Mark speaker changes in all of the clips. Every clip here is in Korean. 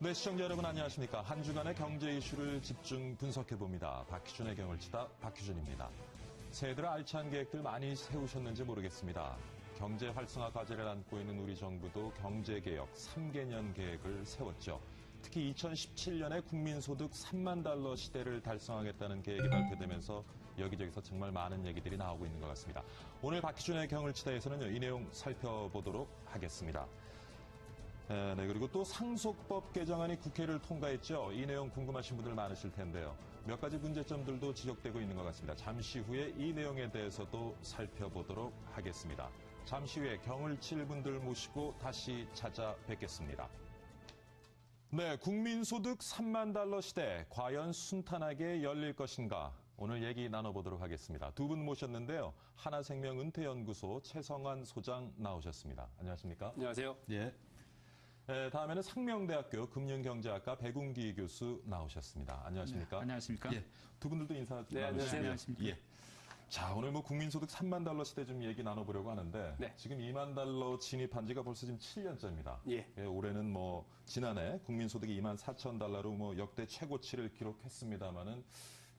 Speaker 1: 네, 시청자 여러분 안녕하십니까. 한 주간의 경제 이슈를 집중 분석해봅니다. 박희준의 경을 치다 박희준입니다. 새해들 알찬 계획들 많이 세우셨는지 모르겠습니다. 경제 활성화 과제를 안고 있는 우리 정부도 경제개혁 3개년 계획을 세웠죠. 특히 2017년에 국민소득 3만 달러 시대를 달성하겠다는 계획이 발표되면서 여기저기서 정말 많은 얘기들이 나오고 있는 것 같습니다. 오늘 박희준의 경을 치다에서는요, 이 내용 살펴보도록 하겠습니다. 네, 그리고 또 상속법 개정안이 국회를 통과했죠. 이 내용 궁금하신 분들 많으실 텐데요. 몇 가지 문제점들도 지적되고 있는 것 같습니다. 잠시 후에 이 내용에 대해서도 살펴보도록 하겠습니다. 잠시 후에 경을 칠 분들 모시고 다시 찾아뵙겠습니다. 네, 국민소득 3만 달러 시대 과연 순탄하게 열릴 것인가? 오늘 얘기 나눠보도록 하겠습니다. 두 분 모셨는데요. 하나생명 은퇴연구소 최성환 소장 나오셨습니다. 안녕하십니까?
Speaker 2: 안녕하세요.
Speaker 1: 예. 네, 다음에는 상명대학교 금융경제학과 백운기 교수 나오셨습니다. 안녕하십니까?
Speaker 2: 네, 안녕하십니까?
Speaker 1: 예, 두 분들도 인사
Speaker 2: 네,
Speaker 1: 나누시고요. 예. 자, 오늘 국민소득 3만 달러 시대 좀 얘기 나눠보려고 하는데
Speaker 2: 네.
Speaker 1: 지금 2만 달러 진입한 지가 벌써 지금 7년째입니다.
Speaker 2: 예.
Speaker 1: 올해는 지난해 국민소득이 2만 4천 달러로 역대 최고치를 기록했습니다만은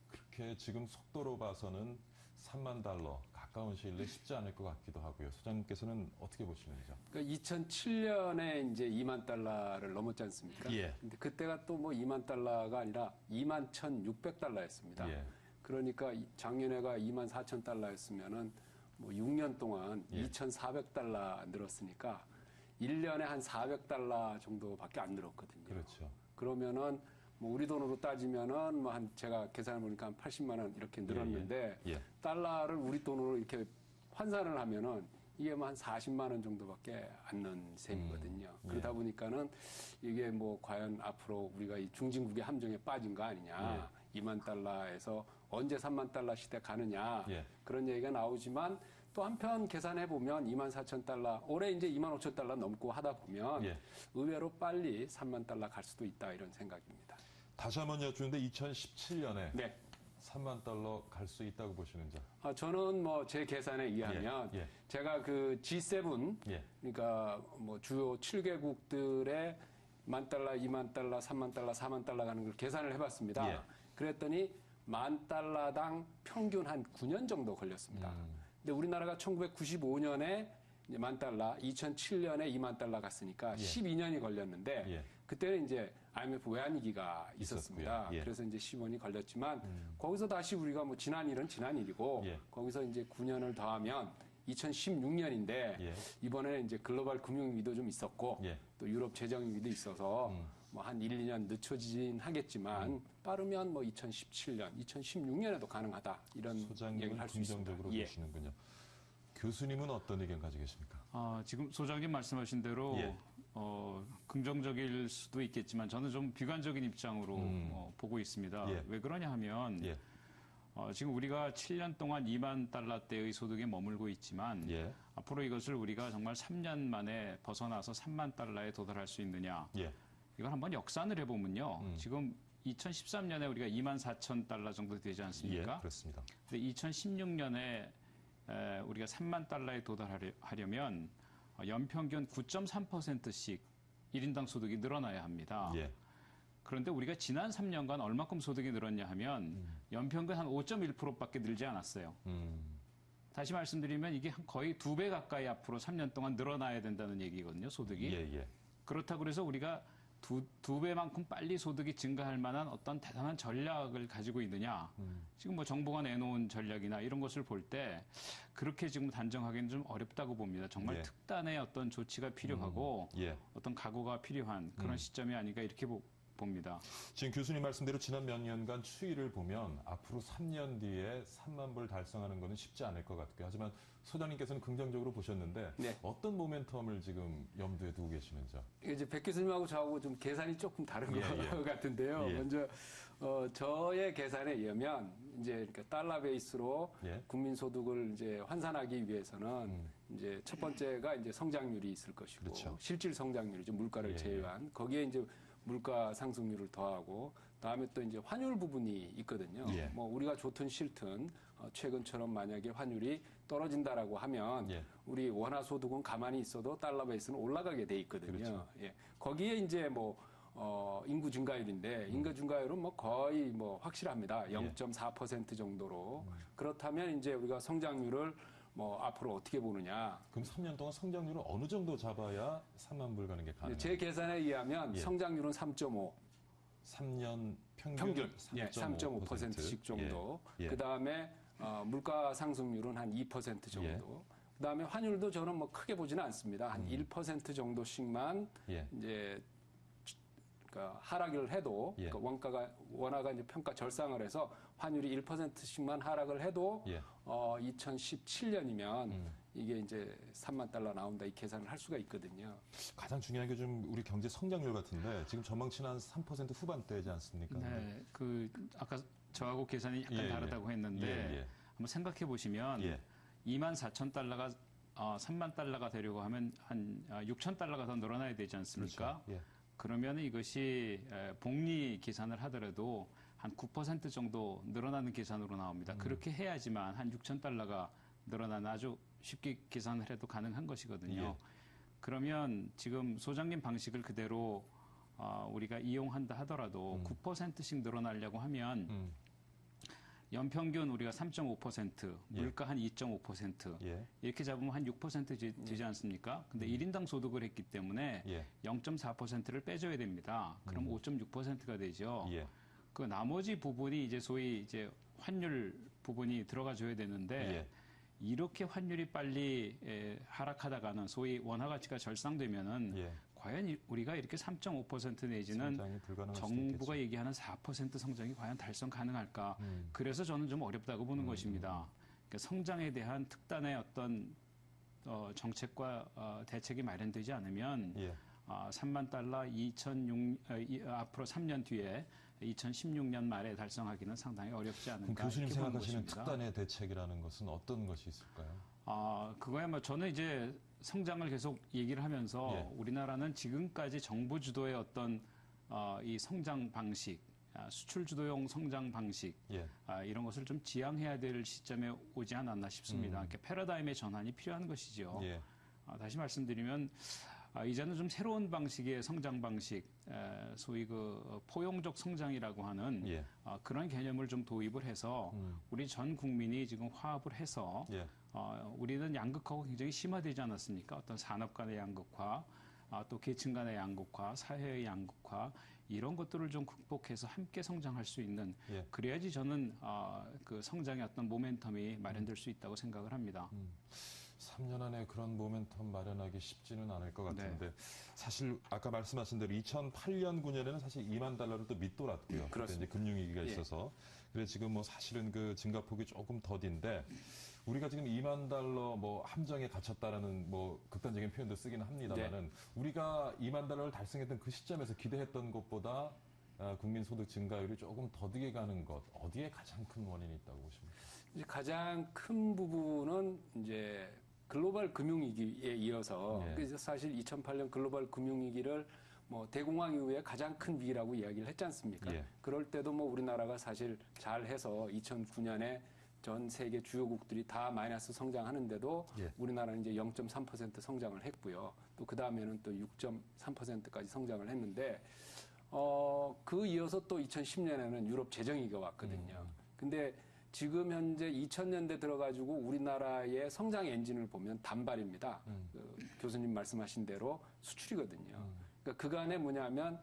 Speaker 1: 그렇게 지금 속도로 봐서는 3만 달러 가까운 시일 내에 쉽지 않을 것 같기도 하고요. 소장님께서는 어떻게 보시는지요?
Speaker 2: 그러니까 2007년에 이제 2만 달러를 넘었지 않습니까?
Speaker 1: 예.
Speaker 2: 근데 그때가 또 2만 달러가 아니라 2만 1,600달러였습니다.
Speaker 1: 예.
Speaker 2: 그러니까 작년에가 2만 4천 달러였으면은 6년 동안
Speaker 1: 예.
Speaker 2: 2,400달러 늘었으니까 1년에 한 400달러 정도밖에 안 늘었거든요.
Speaker 1: 그렇죠.
Speaker 2: 그러면은 우리 돈으로 따지면은 제가 계산해 보니까 한 80만 원 이렇게 늘었는데
Speaker 1: 예.
Speaker 2: 달러를 우리 돈으로 이렇게 환산을 하면은 이게 한 40만 원 정도밖에 안 는 셈이거든요. 그러다 보니까는 이게 과연 앞으로 우리가 이 중진국의 함정에 빠진 거 아니냐. 2만 달러에서 언제 3만 달러 시대 가느냐. 그런 얘기가 나오지만 또 한편 계산해 보면 2만 4천 달러, 올해 이제 2만 5천 달러 넘고 하다 보면 의외로 빨리 3만 달러 갈 수도 있다 이런 생각입니다.
Speaker 1: 다시 한번 여쭈는데 2017년에
Speaker 2: 네.
Speaker 1: 3만 달러 갈 수 있다고 보시는지?
Speaker 2: 저는 제 계산에 의하면 제가 그 G7 그러니까 주요 7개국들의 1만 달러, 2만 달러, 3만 달러, 4만 달러 가는 걸 계산을 해봤습니다. 그랬더니 1만 달러당 평균 한 9년 정도 걸렸습니다. 근데 우리나라가 1995년에 1만 달러, 2007년에 2만 달러 갔으니까 12년이 걸렸는데 그때는 이제 IMF 외환위기가 있었습니다. 그래서 이제 15년이 걸렸지만 거기서 다시 우리가 지난 일은 지난 일이고 거기서 이제 9년을 더하면 2016년인데 이번에는 이제 글로벌 금융위기도 좀 있었고 또 유럽 재정위기도 있어서 한 1, 2년 늦춰지긴 하겠지만 빠르면 2017년, 2016년에도 가능하다 이런 얘기를 할 수 있습니다.
Speaker 1: 긍정적으로 보시는군요. 교수님은 어떤 의견 가지고 계십니까?
Speaker 3: 지금 소장님 말씀하신 대로 긍정적일 수도 있겠지만 저는 좀 비관적인 입장으로 보고 있습니다. 왜 그러냐 하면 지금 우리가 7년 동안 2만 달러대의 소득에 머물고 있지만 앞으로 이것을 우리가 정말 3년 만에 벗어나서 3만 달러에 도달할 수 있느냐. 이걸 한번 역산을 해보면요. 지금 2013년에 우리가 2만 4천 달러 정도 되지 않습니까?
Speaker 1: 그렇습니다.
Speaker 3: 근데 2016년에 우리가 3만 달러에 도달하려면 연평균 9.3%씩 1인당 소득이 늘어나야 합니다. 그런데 우리가 지난 3년간 얼마큼 소득이 늘었냐 하면 연평균 한 5.1%밖에 늘지 않았어요. 다시 말씀드리면 이게 거의 2배 가까이 앞으로 3년 동안 늘어나야 된다는 얘기거든요, 소득이. 그렇다고 그래서 우리가 두 배만큼 빨리 소득이 증가할 만한 어떤 대단한 전략을 가지고 있느냐. 지금 정부가 내놓은 전략이나 이런 것을 볼 때 그렇게 지금 단정하기는 좀 어렵다고 봅니다. 정말 특단의 어떤 조치가 필요하고 어떤 각오가 필요한 그런 시점이 아닌가 이렇게 봅니다.
Speaker 1: 지금 교수님 말씀대로 지난 몇 년간 추이를 보면 앞으로 3년 뒤에 3만 불 달성하는 것은 쉽지 않을 것 같고요. 하지만 소장님께서는 긍정적으로 보셨는데 어떤 모멘텀을 지금 염두에 두고 계시는지요?
Speaker 2: 이제 백 교수님하고 저하고 좀 계산이 조금 다른 것 같은데요. 먼저 저의 계산에 의하면 이제 그러니까 달러 베이스로 국민 소득을 이제 환산하기 위해서는 이제 첫 번째가 이제 성장률이 있을 것이고 실질 성장률이죠. 물가를 제외한 거기에 이제 물가 상승률을 더하고 다음에 또 이제 환율 부분이 있거든요. 우리가 좋든 싫든 최근처럼 만약에 환율이 떨어진다라고 하면 우리 원화 소득은 가만히 있어도 달러 베이스는 올라가게 돼 있거든요. 거기에 이제 인구 증가율인데 인구 증가율은 뭐 거의 뭐 확실합니다. 0.4% 정도로. 그렇다면 이제 우리가 성장률을 뭐 앞으로 어떻게 보느냐.
Speaker 1: 그럼 3년 동안 성장률을 어느 정도 잡아야 3만 불 가는 게 가능해요?
Speaker 2: 제 계산에 의하면 성장률은 3.5.
Speaker 1: 3년 평균
Speaker 2: 3.5%씩 정도. 그다음에 물가 상승률은 한 2% 정도. 그다음에 환율도 저는 뭐 크게 보지는 않습니다. 한 1% 정도씩만 이제 그러니까 하락을 해도 그러니까 원화가 이제 평가 절상을 해서 환율이 1%씩만 하락을 해도 2017년이면 이게 이제 3만 달러 나온다 이 계산을 할 수가 있거든요.
Speaker 1: 가장 중요한 게 좀 우리 경제 성장률 같은데 지금 전망치는 한 3% 후반대이지 않습니까?
Speaker 3: 네, 그 아까 저하고 계산이 약간 다르다고 했는데 한번 생각해 보시면 2만 4천 달러가 3만 달러가 되려고 하면 한 6천 달러가 더 늘어나야 되지 않습니까?
Speaker 1: 그렇죠.
Speaker 3: 그러면 이것이 복리 계산을 하더라도 한 9% 정도 늘어나는 계산으로 나옵니다. 그렇게 해야지만 한 6천 달러가 늘어나는 아주 쉽게 계산을 해도 가능한 것이거든요. 그러면 지금 소장님 방식을 그대로 우리가 이용한다 하더라도 9%씩 늘어나려고 하면 연평균 우리가 3.5%, 물가 한 2.5%, 이렇게 잡으면 한 6% 되지 않습니까? 근데 1인당 소득을 했기 때문에 0.4%를 빼줘야 됩니다. 그럼 5.6%가 되죠. 그 나머지 부분이 이제 소위 이제 환율 부분이 들어가 줘야 되는데 이렇게 환율이 빨리 하락하다가는 소위 원화 가치가 절상되면은 과연 우리가 이렇게 3.5% 내지는 정부가 얘기하는 4% 성장이 과연 달성 가능할까? 그래서 저는 좀 어렵다고 보는 것입니다. 그러니까 성장에 대한 특단의 어떤 정책과 대책이 마련되지 않으면 3만 달러 앞으로 3년 뒤에 2016년 말에 달성하기는 상당히 어렵지 않을까.
Speaker 1: 그럼 교수님 생각하시는
Speaker 3: 것입니다.
Speaker 1: 특단의 대책이라는 것은 어떤 것이 있을까요?
Speaker 3: 그거야 뭐 저는 이제 성장을 계속 얘기를 하면서 우리나라는 지금까지 정부 주도의 어떤 이 성장 방식, 수출 주도형 성장 방식 이런 것을 좀 지향해야 될 시점에 오지 않았나 싶습니다. 그러니까 패러다임의 전환이 필요한 것이죠. 다시 말씀드리면 이제는 좀 새로운 방식의 성장 방식, 소위 그 포용적 성장이라고 하는 그런 개념을 좀 도입을 해서 우리 전 국민이 지금 화합을 해서 우리는 양극화가 굉장히 심화되지 않았습니까? 어떤 산업 간의 양극화, 또 계층 간의 양극화, 사회의 양극화 이런 것들을 좀 극복해서 함께 성장할 수 있는 그래야지 저는 그 성장의 어떤 모멘텀이 마련될 수 있다고 생각을 합니다.
Speaker 1: 3년 안에 그런 모멘텀 마련하기 쉽지는 않을 것 같은데 사실 아까 말씀하신 대로 2008년, 9년에는 사실 2만 달러를 또 밑돌았고요. 그때 이제 금융위기가 있어서 그래 지금 뭐 사실은 그 증가폭이 조금 더딘데 우리가 지금 2만 달러 뭐 함정에 갇혔다라는 뭐 극단적인 표현도 쓰기는 합니다만은 우리가 2만 달러를 달성했던 그 시점에서 기대했던 것보다 국민 소득 증가율이 조금 더디게 가는 것 어디에 가장 큰 원인이 있다고 보십니까?
Speaker 2: 이제 가장 큰 부분은 이제 글로벌 금융위기에 이어서 그래서 사실 2008년 글로벌 금융위기를 뭐 대공황 이후에 가장 큰 위기라고 이야기를 했지 않습니까? 그럴 때도 뭐 우리나라가 사실 잘해서 2009년에 전 세계 주요국들이 다 마이너스 성장하는데도 우리나라는 이제 0.3% 성장을 했고요. 또 그 다음에는 또 6.3%까지 성장을 했는데 그 이어서 또 2010년에는 유럽 재정위기가 왔거든요. 근데 지금 현재 2000년대 들어가지고 우리나라의 성장 엔진을 보면 단발입니다. 그 교수님 말씀하신 대로 수출이거든요. 그러니까 그간에 뭐냐면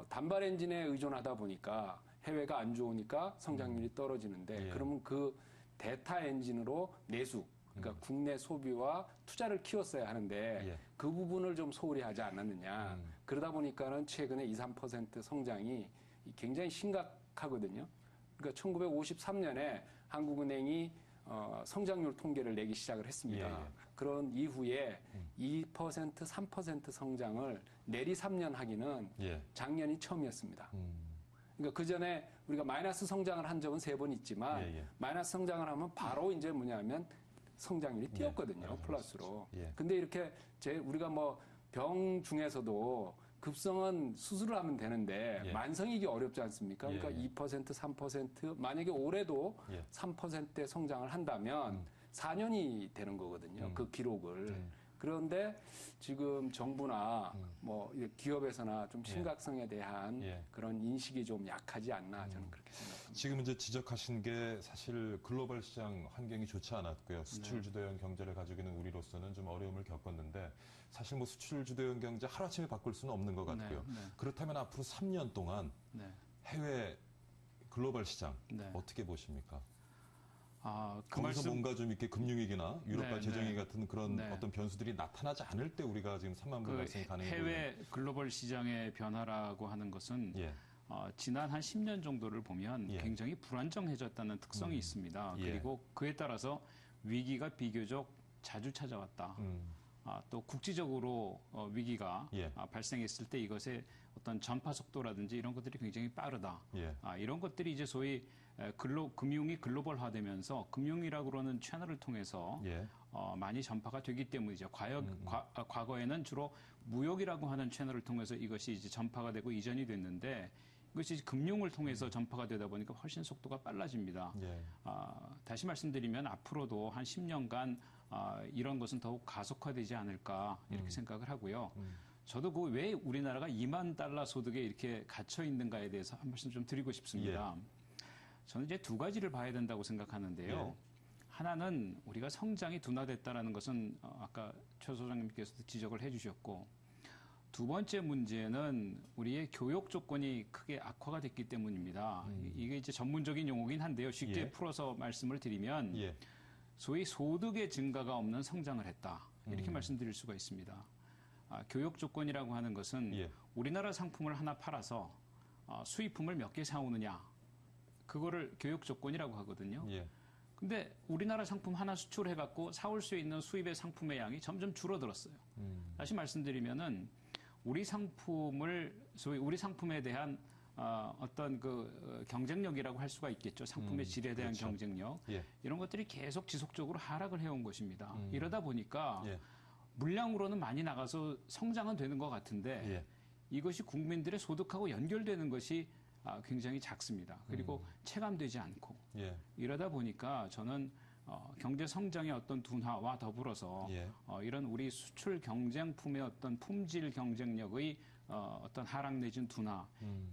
Speaker 2: 단발 엔진에 의존하다 보니까 해외가 안 좋으니까 성장률이 떨어지는데 그러면 그 대타 엔진으로 내수, 그러니까 국내 소비와 투자를 키웠어야 하는데 그 부분을 좀 소홀히 하지 않았느냐. 그러다 보니까는 최근에 2, 3% 성장이 굉장히 심각하거든요. 그러니까 1953년에 한국은행이 성장률 통계를 내기 시작을 했습니다. 그런 이후에 2%, 3% 성장을 내리 3년 하기는 작년이 처음이었습니다. 그러니까 그 전에 우리가 마이너스 성장을 한 적은 3번 있지만 마이너스 성장을 하면 바로 이제 뭐냐면 성장률이 뛰었거든요. 플러스로. 근데 이렇게 우리가 뭐 병 중에서도 급성은 수술을 하면 되는데 만성이기 어렵지 않습니까? 그러니까 2%, 3% 만약에 올해도 3%의 성장을 한다면 4년이 되는 거거든요. 그 기록을. 그런데 지금 정부나 뭐 기업에서나 좀 심각성에 대한 그런 인식이 좀 약하지 않나 저는 그렇게 생각합니다.
Speaker 1: 지금 이제 지적하신 게 사실 글로벌 시장 환경이 좋지 않았고요. 수출 주도형 경제를 가지고 있는 우리로서는 좀 어려움을 겪었는데 사실 뭐 수출 주도형 경제 하루아침에 바꿀 수는 없는 것 같고요. 그렇다면 앞으로 3년 동안 해외 글로벌 시장 어떻게 보십니까? 거기서 뭔가 좀 이렇게 금융위기나 유럽과 재정위기 같은 그런 어떤 변수들이 나타나지 않을 때 우리가 지금 3만 불 발생이 가능해요.
Speaker 3: 해외 글로벌 시장의 변화라고 하는 것은 지난 한 10년 정도를 보면 굉장히 불안정해졌다는 특성이 있습니다. 그리고 그에 따라서 위기가 비교적 자주 찾아왔다. 또 국지적으로 위기가 발생했을 때 이것의 어떤 전파 속도라든지 이런 것들이 굉장히 빠르다. 이런 것들이 이제 소위 금융이 글로벌화되면서 금융이라고 그러는 채널을 통해서 많이 전파가 되기 때문이죠. 과거에는 주로 무역이라고 하는 채널을 통해서 이것이 이제 전파가 되고 이전이 됐는데 이것이 금융을 통해서 전파가 되다 보니까 훨씬 속도가 빨라집니다. 다시 말씀드리면 앞으로도 한 10년간 이런 것은 더욱 가속화되지 않을까 이렇게 생각을 하고요. 저도 그 왜 우리나라가 2만 달러 소득에 이렇게 갇혀 있는가에 대해서 한 말씀 좀 드리고 싶습니다. 저는 이제 두 가지를 봐야 된다고 생각하는데요. 하나는 우리가 성장이 둔화됐다라는 것은 아까 최 소장님께서도 지적을 해주셨고, 두 번째 문제는 우리의 교육 조건이 크게 악화가 됐기 때문입니다. 이게 이제 전문적인 용어긴 한데요. 쉽게 풀어서 말씀을 드리면 소위 소득의 증가가 없는 성장을 했다. 이렇게 말씀드릴 수가 있습니다. 교육 조건이라고 하는 것은 우리나라 상품을 하나 팔아서 수입품을 몇 개 사오느냐. 그거를 교육 조건이라고 하거든요. 근데 우리나라 상품 하나 수출해갖고 사올 수 있는 수입의 상품의 양이 점점 줄어들었어요. 다시 말씀드리면은 우리 상품에 대한 어떤 그 경쟁력이라고 할 수가 있겠죠. 상품의 질에 대한 경쟁력. 이런 것들이 계속 지속적으로 하락을 해온 것입니다. 이러다 보니까 물량으로는 많이 나가서 성장은 되는 것 같은데 이것이 국민들의 소득하고 연결되는 것이 굉장히 작습니다. 그리고 체감되지 않고 이러다 보니까 저는 경제 성장의 어떤 둔화와 더불어서 이런 우리 수출 경쟁품의 어떤 품질 경쟁력의 어떤 하락 내지는 둔화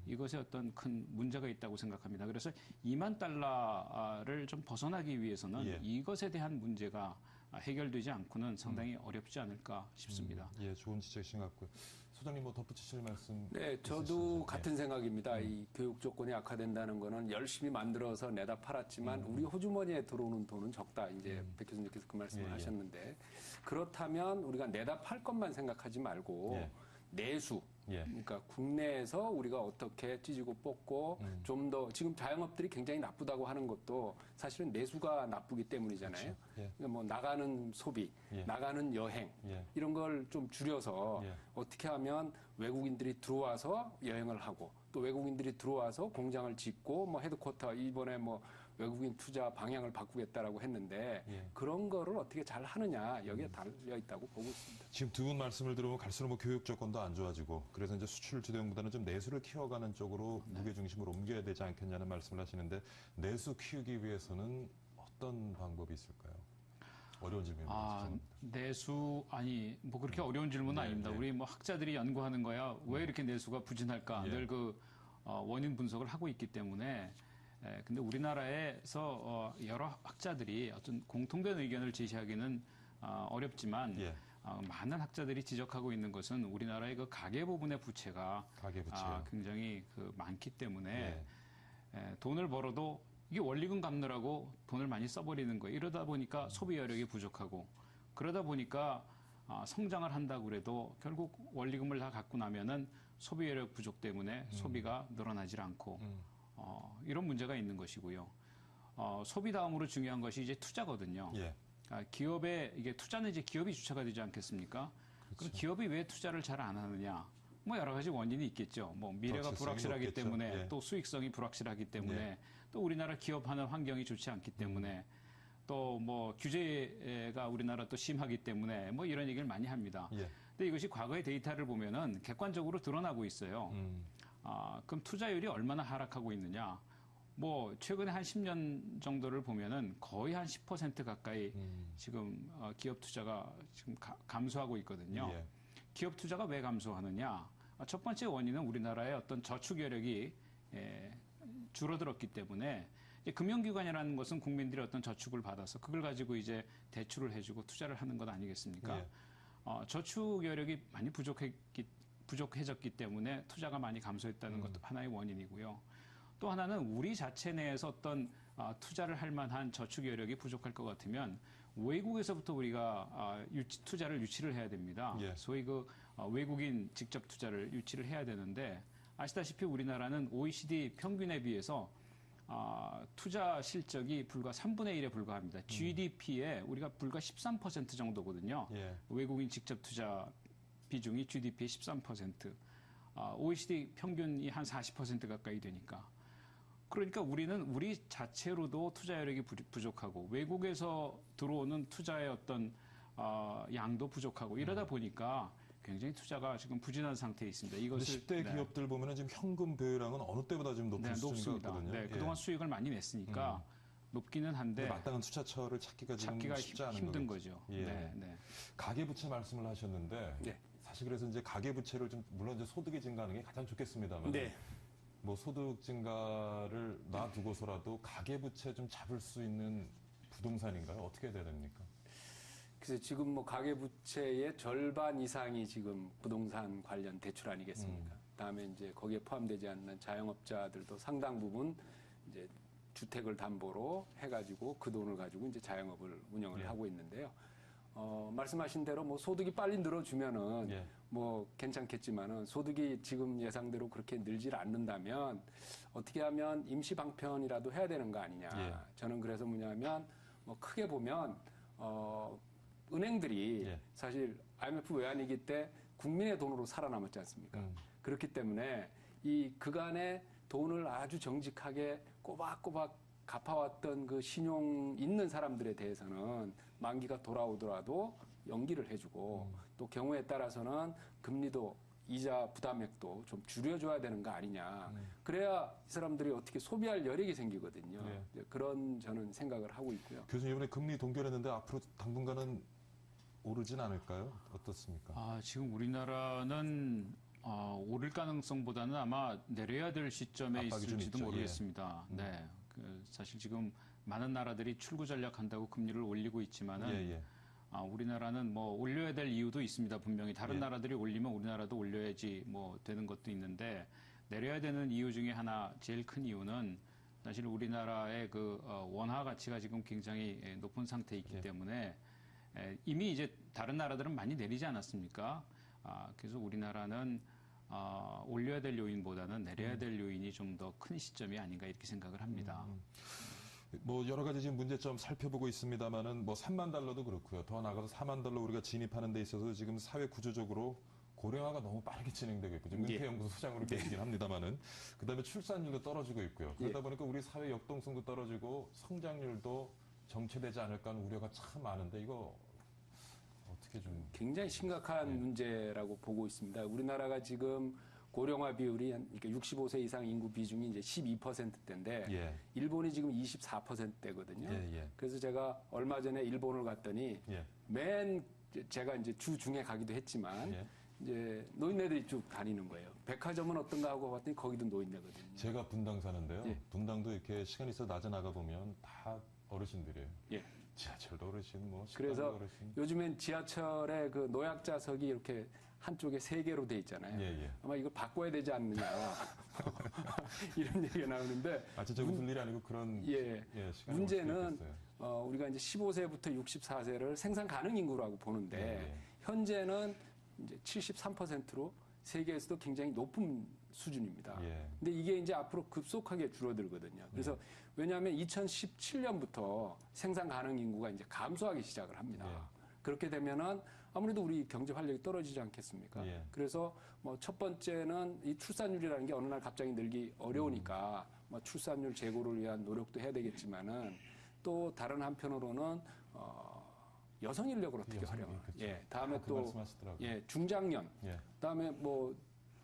Speaker 3: 이것에 어떤 큰 문제가 있다고 생각합니다. 그래서 2만 달러를 좀 벗어나기 위해서는 이것에 대한 문제가 해결되지 않고는 상당히 어렵지 않을까 싶습니다.
Speaker 1: 좋은 지적이신 것 같고요. 소장님 뭐 덧붙이실 말씀?
Speaker 2: 네, 저도 같은 생각입니다. 이 교육 조건이 악화된다는 거는 열심히 만들어서 내다 팔았지만 우리 호주머니에 들어오는 돈은 적다. 이제 백 교수님께서 그 말씀을 하셨는데 그렇다면 우리가 내다 팔 것만 생각하지 말고 내수. 그러니까 국내에서 우리가 어떻게 찢고 뽑고 좀 더 지금 자영업들이 굉장히 나쁘다고 하는 것도 사실은 내수가 나쁘기 때문이잖아요. 그러니까 뭐 나가는 소비, 나가는 여행 이런 걸 좀 줄여서 어떻게 하면 외국인들이 들어와서 여행을 하고 또 외국인들이 들어와서 공장을 짓고 뭐 헤드쿼터 이번에 뭐 외국인 투자 방향을 바꾸겠다라고 했는데 그런 거를 어떻게 잘 하느냐 여기에 달려 있다고 보고 있습니다.
Speaker 1: 지금 두 분 말씀을 들으면 갈수록 뭐 교육 조건도 안 좋아지고 그래서 이제 수출 주도형보다는 좀 내수를 키워가는 쪽으로 무게 중심을 옮겨야 되지 않겠냐는 말씀을 하시는데 내수 키우기 위해서는 어떤 방법이 있을까요? 어려운 질문입니다.
Speaker 3: 내수 뭐 그렇게 어려운 질문은 아닙니다. 우리 뭐 학자들이 연구하는 거야 왜 이렇게 내수가 부진할까 늘 그 원인 분석을 하고 있기 때문에. 근데 우리나라에서 여러 학자들이 어떤 공통된 의견을 제시하기는 어렵지만 많은 학자들이 지적하고 있는 것은 우리나라의 그 가계 부분의 부채가 굉장히 많기 때문에 돈을 벌어도 이게 원리금 갚느라고 돈을 많이 써버리는 거예요. 이러다 보니까 소비 여력이 부족하고 그러다 보니까 성장을 한다고 그래도 결국 원리금을 다 갖고 나면은 소비 여력 부족 때문에 소비가 늘어나질 않고 이런 문제가 있는 것이고요. 소비 다음으로 중요한 것이 이제 투자거든요. 기업의 이게 투자는 이제 기업이 주체가 되지 않겠습니까? 그럼 기업이 왜 투자를 잘 안 하느냐? 뭐 여러 가지 원인이 있겠죠. 뭐 미래가 불확실하기 높겠죠. 때문에 또 수익성이 불확실하기 때문에 또 우리나라 기업하는 환경이 좋지 않기 때문에 또 뭐 규제가 우리나라 또 심하기 때문에 뭐 이런 얘기를 많이 합니다. 근데 이것이 과거의 데이터를 보면은 객관적으로 드러나고 있어요. 그럼 투자율이 얼마나 하락하고 있느냐? 뭐 최근에 한 10년 정도를 보면은 거의 한 10% 가까이 지금 기업 투자가 지금 감소하고 있거든요.
Speaker 1: 예.
Speaker 3: 기업 투자가 왜 감소하느냐? 첫 번째 원인은 우리나라의 어떤 저축 여력이 줄어들었기 때문에 이제 금융기관이라는 것은 국민들의 어떤 저축을 받아서 그걸 가지고 이제 대출을 해주고 투자를 하는 것 아니겠습니까?
Speaker 1: 예.
Speaker 3: 저축 여력이 많이 부족해졌기 때문에 투자가 많이 감소했다는 것도 하나의 원인이고요. 또 하나는 우리 자체 내에서 어떤 투자를 할 만한 저축 여력이 부족할 것 같으면 외국에서부터 우리가 투자를 유치를 해야 됩니다.
Speaker 1: 예.
Speaker 3: 소위 그 외국인 직접 투자를 유치를 해야 되는데 아시다시피 우리나라는 OECD 평균에 비해서 투자 실적이 불과 3분의 1에 불과합니다. GDP에 우리가 불과 13% 정도거든요.
Speaker 1: 예.
Speaker 3: 외국인 직접 투자 비중이 GDP의 13%. OECD 평균이 한 40% 가까이 되니까. 그러니까 우리는 우리 자체로도 투자 여력이 부족하고 외국에서 들어오는 투자의 어떤 양도 부족하고 이러다 보니까 굉장히 투자가 지금 부진한 상태에 있습니다. 이것을
Speaker 1: 10대 기업들 보면은 지금 현금 보유량은 어느 때보다 지금 높은 수준인 것
Speaker 3: 높습니다.
Speaker 1: 같거든요.
Speaker 3: 네, 그동안 수익을 많이 냈으니까 높기는 한데
Speaker 1: 마땅한 투자처를 찾기가 지금 쉽지 않은
Speaker 3: 힘든 거죠.
Speaker 1: 예.
Speaker 3: 네, 네.
Speaker 1: 가계부채 말씀을 하셨는데
Speaker 2: 네.
Speaker 1: 사실 그래서 이제 가계부채를 좀 물론 이제 소득이 증가하는 게 가장 좋겠습니다만
Speaker 2: 네.
Speaker 1: 뭐 소득 증가를 놔두고서라도 가계부채 좀 잡을 수 있는 부동산인가요? 어떻게 돼야 됩니까?
Speaker 2: 그래서 지금 뭐 가계부채의 절반 이상이 지금 부동산 관련 대출 아니겠습니까? 다음에 이제 거기에 포함되지 않는 자영업자들도 상당 부분 이제 주택을 담보로 해가지고 그 돈을 가지고 이제 자영업을 운영을 하고 있는데요. 말씀하신 대로 뭐 소득이 빨리 늘어주면은 뭐 괜찮겠지만은 소득이 지금 예상대로 그렇게 늘질 않는다면 어떻게 하면 임시 방편이라도 해야 되는 거 아니냐. 저는 그래서 뭐냐면 뭐 크게 보면 은행들이 사실 IMF 외환위기 때 국민의 돈으로 살아남았지 않습니까? 그렇기 때문에 이 그간의 돈을 아주 정직하게 꼬박꼬박 갚아왔던 그 신용 있는 사람들에 대해서는 만기가 돌아오더라도 연기를 해주고 또 경우에 따라서는 금리도 이자 부담액도 좀 줄여줘야 되는 거 아니냐. 그래야 이 사람들이 어떻게 소비할 여력이 생기거든요. 그런 저는 생각을 하고 있고요.
Speaker 1: 교수님 이번에 금리 동결했는데 앞으로 당분간은 오르진 않을까요? 어떻습니까?
Speaker 3: 지금 우리나라는 오를 가능성보다는 아마 내려야 될 시점에 있을지도 모르겠습니다. 네, 사실 지금 많은 나라들이 출구 전략한다고 금리를 올리고 있지만은 우리나라는 뭐 올려야 될 이유도 있습니다. 분명히 다른 나라들이 올리면 우리나라도 올려야지 뭐 되는 것도 있는데 내려야 되는 이유 중에 하나 제일 큰 이유는 사실 우리나라의 그 원화 가치가 지금 굉장히 높은 상태에 있기 때문에 이미 이제 다른 나라들은 많이 내리지 않았습니까? 그래서 우리나라는 올려야 될 요인보다는 내려야 될 요인이 좀 더 큰 시점이 아닌가 이렇게 생각을 합니다.
Speaker 1: 뭐 여러 가지 지금 문제점 살펴보고 있습니다만은 뭐 3만 달러도 그렇고요. 더 나아가서 4만 달러 우리가 진입하는 데 있어서 지금 사회 구조적으로 고령화가 너무 빠르게 진행되고 있고 지금 은퇴연구소 소장으로 계시긴 합니다만은 그다음에 출산율도 떨어지고 있고요. 그러다 보니까 우리 사회 역동성도 떨어지고 성장률도 정체되지 않을까 하는 우려가 참 많은데 이거 어떻게 좀
Speaker 2: 굉장히 심각한 문제라고 보고 있습니다. 우리나라가 지금 고령화 비율이 그러니까 65세 이상 인구 비중이 이제 12%대인데 일본이 지금 24%대거든요. 그래서 제가 얼마 전에 일본을 갔더니 맨 제가 이제 주 중에 가기도 했지만 이제 노인네들이 쭉 다니는 거예요. 백화점은 어떤가 하고 봤더니 거기도 노인네거든요.
Speaker 1: 제가 분당 사는데요. 분당도 이렇게 시간 있어 낮에 나가 보면 다 어르신들이에요. 지하철도 어르신, 뭐 식당도
Speaker 2: 그래서
Speaker 1: 어르신.
Speaker 2: 요즘엔 지하철에 그 노약자석이 이렇게 한쪽에 3개로 돼 있잖아요. 아마 이걸 바꿔야 되지 않느냐 이런 얘기가 나오는데
Speaker 1: 진짜 웃을 일이 아니고 그런
Speaker 2: 문제는 우리가 이제 15세부터 64세를 생산 가능 인구라고 보는데 현재는 이제 73%로 세계에서도 굉장히 높은 수준입니다. 근데 이게 이제 앞으로 급속하게 줄어들거든요. 그래서 왜냐하면 2017년부터 생산 가능 인구가 이제 감소하기 시작을 합니다. 그렇게 되면은 아무래도 우리 경제 활력이 떨어지지 않겠습니까? 그래서 뭐 첫 번째는 이 출산율이라는 게 어느 날 갑자기 늘기 어려우니까 뭐 출산율 제고를 위한 노력도 해야 되겠지만은 또 다른 한편으로는 여성 인력을 어떻게 활용하냐. 다음에 또 중장년, 다음에 뭐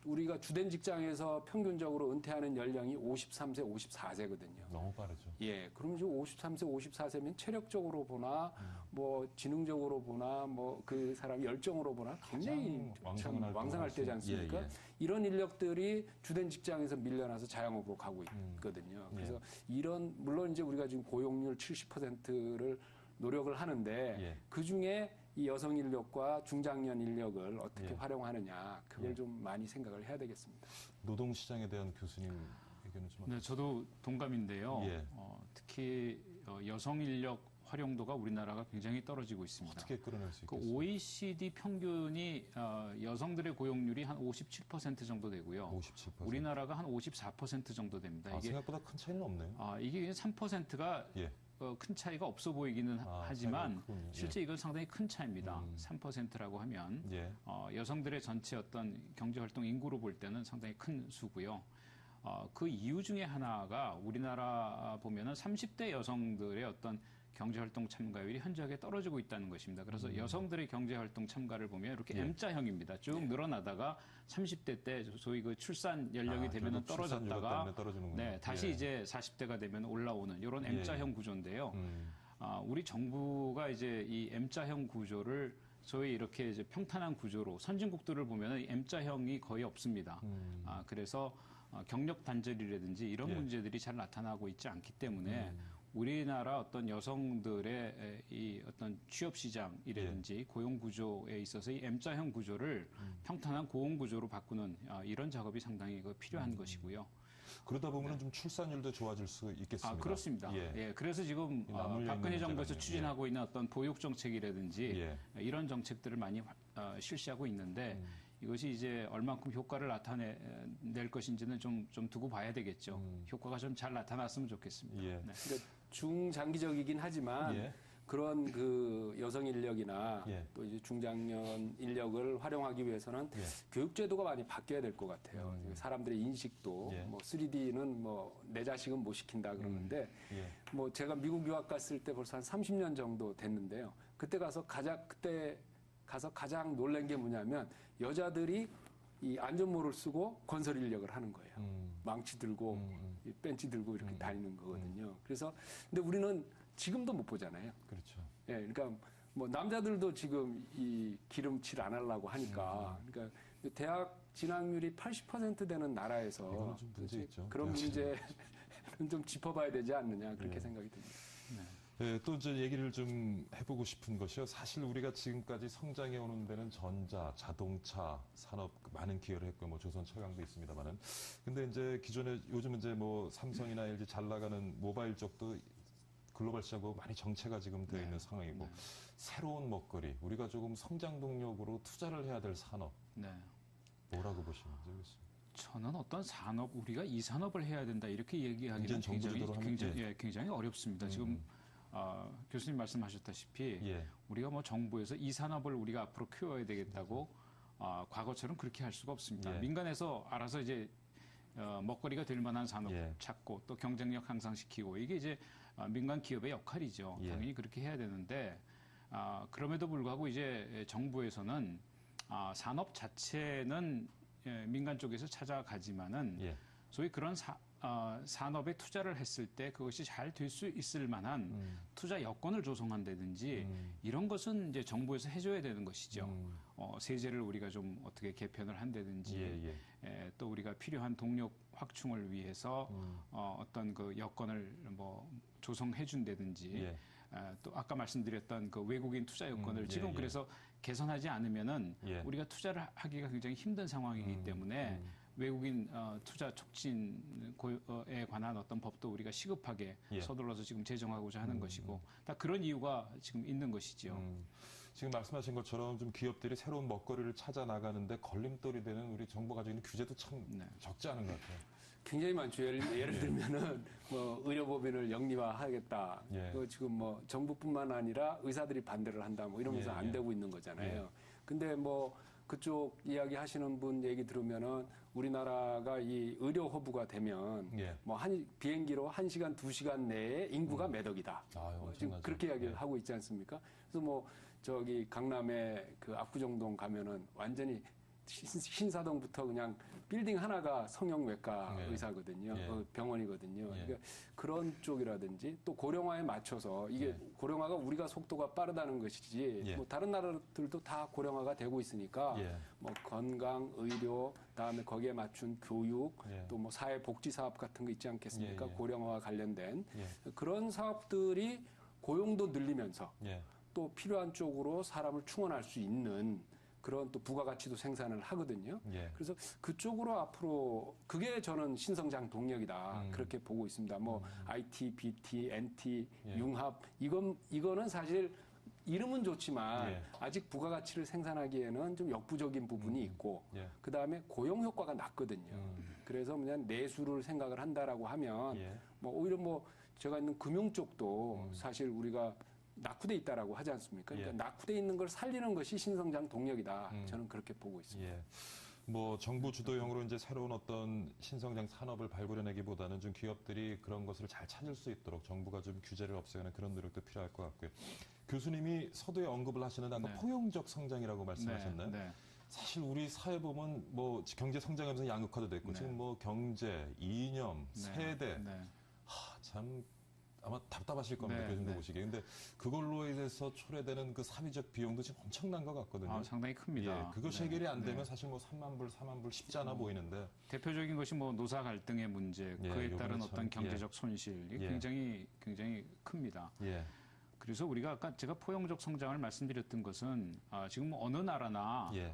Speaker 2: 우리가 주된 직장에서 평균적으로 은퇴하는 연령이 53세, 54세거든요.
Speaker 1: 너무 빠르죠.
Speaker 2: 예. 그럼 지금 53세, 54세면 체력적으로 보나, 뭐, 지능적으로 보나, 뭐, 그 사람 열정으로 보나 굉장히 왕성할 때지 않습니까? 예, 예. 이런 인력들이 주된 직장에서 밀려나서 자영업으로 가고 있거든요. 그래서 물론 이제 우리가 지금 고용률 70%를 노력을 하는데
Speaker 1: 예.
Speaker 2: 그 중에 이 여성 인력과 중장년 인력을 어떻게 활용하느냐 그걸 좀 많이 생각을 해야 되겠습니다.
Speaker 1: 노동시장에 대한 교수님 의견은 좀
Speaker 3: 네, 저도 동감인데요. 특히 여성 인력 활용도가 우리나라가 굉장히 떨어지고 있습니다.
Speaker 1: 어떻게 끌어낼 수 있겠어요?
Speaker 3: OECD 평균이 여성들의 고용률이 한 57% 정도 되고요.
Speaker 1: 57%.
Speaker 3: 우리나라가 한 54% 정도 됩니다.
Speaker 1: 이게 생각보다 큰 차이는 없네요.
Speaker 3: 이게 3%가 큰 차이가 없어 보이기는 하지만 실제 이건 상당히 큰 차이입니다. 3%라고 하면 여성들의 전체 어떤 경제활동 인구로 볼 때는 상당히 큰 수고요. 그 이유 중에 하나가 우리나라 보면은 30대 여성들의 어떤 경제활동 참가율이 현저하게 떨어지고 있다는 것입니다. 그래서 여성들의 경제활동 참가를 보면 이렇게 M자형입니다. 쭉 늘어나다가 30대 때 소위 그 출산 연령이 되면 떨어졌다가 다시 이제 40대가 되면 올라오는 이런 M자형 구조인데요. 우리 정부가 이제 이 M자형 구조를 소위 이렇게 이제 평탄한 구조로 선진국들을 보면 M자형이 거의 없습니다. 그래서 경력 단절이라든지 이런 문제들이 잘 나타나고 있지 않기 때문에 우리나라 어떤 여성들의 이 어떤 취업 시장이라든지 고용 구조에 있어서 이 M자형 구조를 평탄한 고용 구조로 바꾸는 이런 작업이 상당히 필요한 것이고요.
Speaker 1: 그러다 보면 좀 출산율도 좋아질 수 있겠습니다.
Speaker 3: 그렇습니다. 그래서 지금 박근혜 정부에서 추진하고 있는 어떤 보육 정책이라든지 이런 정책들을 많이 실시하고 있는데 이것이 이제 얼만큼 효과를 나타낼 것인지는 좀 두고 봐야 되겠죠. 효과가 좀 잘 나타났으면 좋겠습니다.
Speaker 2: 그러니까 중장기적이긴 하지만 그런 그 여성 인력이나 또 이제 중장년 인력을 활용하기 위해서는 교육제도가 많이 바뀌어야 될 것 같아요. 사람들의 인식도 뭐 3D는 뭐 내 자식은 못 시킨다 그러는데 뭐 제가 미국 유학 갔을 때 벌써 한 30년 정도 됐는데요. 그때 가서 가장 놀란 게 뭐냐면 여자들이 이 안전모를 쓰고 건설 인력을 하는 거예요. 망치 들고 벤치 들고 이렇게 다니는 거거든요. 그래서 근데 우리는 지금도 못 보잖아요.
Speaker 1: 그렇죠.
Speaker 2: 그러니까 뭐 남자들도 지금 이 기름칠 안 하려고 하니까 그러니까 대학 진학률이 80% 되는 나라에서
Speaker 1: 좀 문제 있죠.
Speaker 2: 그런 문제는 좀 짚어봐야 되지 않느냐 그렇게 생각이 듭니다.
Speaker 1: 또 이제 얘기를 좀 해보고 싶은 것이요. 사실 우리가 지금까지 성장해 오는 데는 전자, 자동차, 산업 많은 기여를 했고, 뭐 조선 철강도 있습니다만은. 근데 이제 기존에 요즘 이제 뭐 삼성이나 LG 잘 나가는 모바일 쪽도 글로벌 시장하고 많이 정체가 지금 되어 있는 상황이고, 새로운 먹거리, 우리가 조금 성장 동력으로 투자를 해야 될 산업. 뭐라고 보시는지.
Speaker 3: 저는 어떤 산업, 우리가 이 산업을 해야 된다 이렇게 얘기하기는 굉장히 어렵습니다. 지금 교수님 말씀하셨다시피 우리가 뭐 정부에서 이 산업을 우리가 앞으로 키워야 되겠다고 과거처럼 그렇게 할 수가 없습니다. 민간에서 알아서 이제 먹거리가 될 만한 산업 찾고 또 경쟁력 향상시키고 이게 이제 민간 기업의 역할이죠. 당연히 그렇게 해야 되는데 그럼에도 불구하고 이제 정부에서는 산업 자체는 민간 쪽에서 찾아가지만은 소위 그런 산업에 투자를 했을 때 그것이 잘 될 수 있을 만한 투자 여건을 조성한다든지 이런 것은 이제 정부에서 해줘야 되는 것이죠. 세제를 우리가 좀 어떻게 개편을 한다든지 또 우리가 필요한 동력 확충을 위해서 어떤 그 여건을 뭐 조성해 준다든지 또 아까 말씀드렸던 그 외국인 투자 여건을 지금 그래서 개선하지 않으면은 우리가 투자를 하기가 굉장히 힘든 상황이기 때문에 외국인 투자 촉진에 관한 어떤 법도 우리가 시급하게 서둘러서 지금 제정하고자 하는 것이고 다 그런 이유가 지금 있는 것이죠.
Speaker 1: 지금 말씀하신 것처럼 좀 기업들이 새로운 먹거리를 찾아 나가는데 걸림돌이 되는 우리 정부가 가지고 있는 규제도 참 적지 않은 것 같아요.
Speaker 2: 굉장히 많죠. 예를 들면은 뭐 의료법인을 영리화하겠다. 지금 뭐 정부뿐만 아니라 의사들이 반대를 한다. 뭐 이러면서 안 되고 있는 거잖아요. 근데 뭐 그쪽 이야기 하시는 분 얘기 들으면은 우리나라가 이 의료 허브가 되면 뭐 비행기로 1시간, 2시간 내에 인구가 몇 억이다. 지금 그렇게 이야기를 하고 있지 않습니까? 그래서 뭐 저기 강남에 그 압구정동 가면은 완전히 신사동부터 그냥 빌딩 하나가 성형외과
Speaker 1: 네.
Speaker 2: 의사거든요.
Speaker 1: 예.
Speaker 2: 병원이거든요.
Speaker 1: 예.
Speaker 2: 그러니까 그런 쪽이라든지 또 고령화에 맞춰서 이게
Speaker 1: 예.
Speaker 2: 고령화가 우리가 속도가 빠르다는 것이지
Speaker 1: 예.
Speaker 2: 뭐 다른 나라들도 다 고령화가 되고 있으니까
Speaker 1: 예.
Speaker 2: 뭐 건강, 의료, 그다음에 거기에 맞춘 교육,
Speaker 1: 예.
Speaker 2: 또 뭐 사회복지 사업 같은 거 있지 않겠습니까?
Speaker 1: 예, 예.
Speaker 2: 고령화와 관련된
Speaker 1: 예.
Speaker 2: 그런 사업들이 고용도 늘리면서
Speaker 1: 예.
Speaker 2: 또 필요한 쪽으로 사람을 충원할 수 있는 그런 또 부가가치도 생산을 하거든요.
Speaker 1: 예.
Speaker 2: 그래서 그쪽으로 앞으로 그게 저는 신성장 동력이다 그렇게 보고 있습니다. 뭐 IT, BT, NT,
Speaker 1: 예.
Speaker 2: 융합 이거는 사실 이름은 좋지만
Speaker 1: 예.
Speaker 2: 아직 부가가치를 생산하기에는 좀 역부족인 부분이 있고
Speaker 1: 예.
Speaker 2: 그 다음에 고용 효과가 낮거든요. 그래서 그냥 내수를 생각을 한다라고 하면
Speaker 1: 예.
Speaker 2: 뭐 오히려 뭐 제가 있는 금융 쪽도 사실 우리가 낙후돼 있다라고 하지 않습니까? 그러니까
Speaker 1: 예.
Speaker 2: 낙후돼 있는 걸 살리는 것이 신성장 동력이다. 저는 그렇게 보고 있습니다.
Speaker 1: 예. 뭐 정부 주도형으로 이제 새로운 어떤 신성장 산업을 발굴해내기보다는 좀 기업들이 그런 것을 잘 찾을 수 있도록 정부가 좀 규제를 없애는 그런 노력도 필요할 것 같고요. 교수님이 서두에 언급을 하시는 아까
Speaker 3: 네.
Speaker 1: 포용적 성장이라고 말씀하셨나요?
Speaker 3: 네.
Speaker 1: 사실 우리 사회 보면 뭐 경제 성장하면서 양극화도 됐고
Speaker 3: 네.
Speaker 1: 지금 뭐 경제, 이념,
Speaker 3: 네.
Speaker 1: 세대
Speaker 3: 네.
Speaker 1: 참 아마 답답하실 겁니다.
Speaker 3: 네,
Speaker 1: 교수님도
Speaker 3: 네.
Speaker 1: 보시기에. 근데 그걸로 인해서 초래되는 그 사회적 비용도 지금 엄청난 것 같거든요.
Speaker 3: 상당히 큽니다.
Speaker 1: 예, 그것이
Speaker 3: 네.
Speaker 1: 해결이 안 되면
Speaker 3: 네.
Speaker 1: 사실 뭐 3만 불, 4만 불 쉽지 않아 보이는데.
Speaker 3: 대표적인 것이 뭐 노사 갈등의 문제,
Speaker 1: 예,
Speaker 3: 그에
Speaker 1: 요번에
Speaker 3: 따른
Speaker 1: 참,
Speaker 3: 어떤 경제적 손실, 이게
Speaker 1: 예.
Speaker 3: 굉장히 큽니다.
Speaker 1: 예,
Speaker 3: 그래서 우리가 아까 제가 포용적 성장을 말씀드렸던 것은 지금 뭐 어느 나라나
Speaker 1: 예,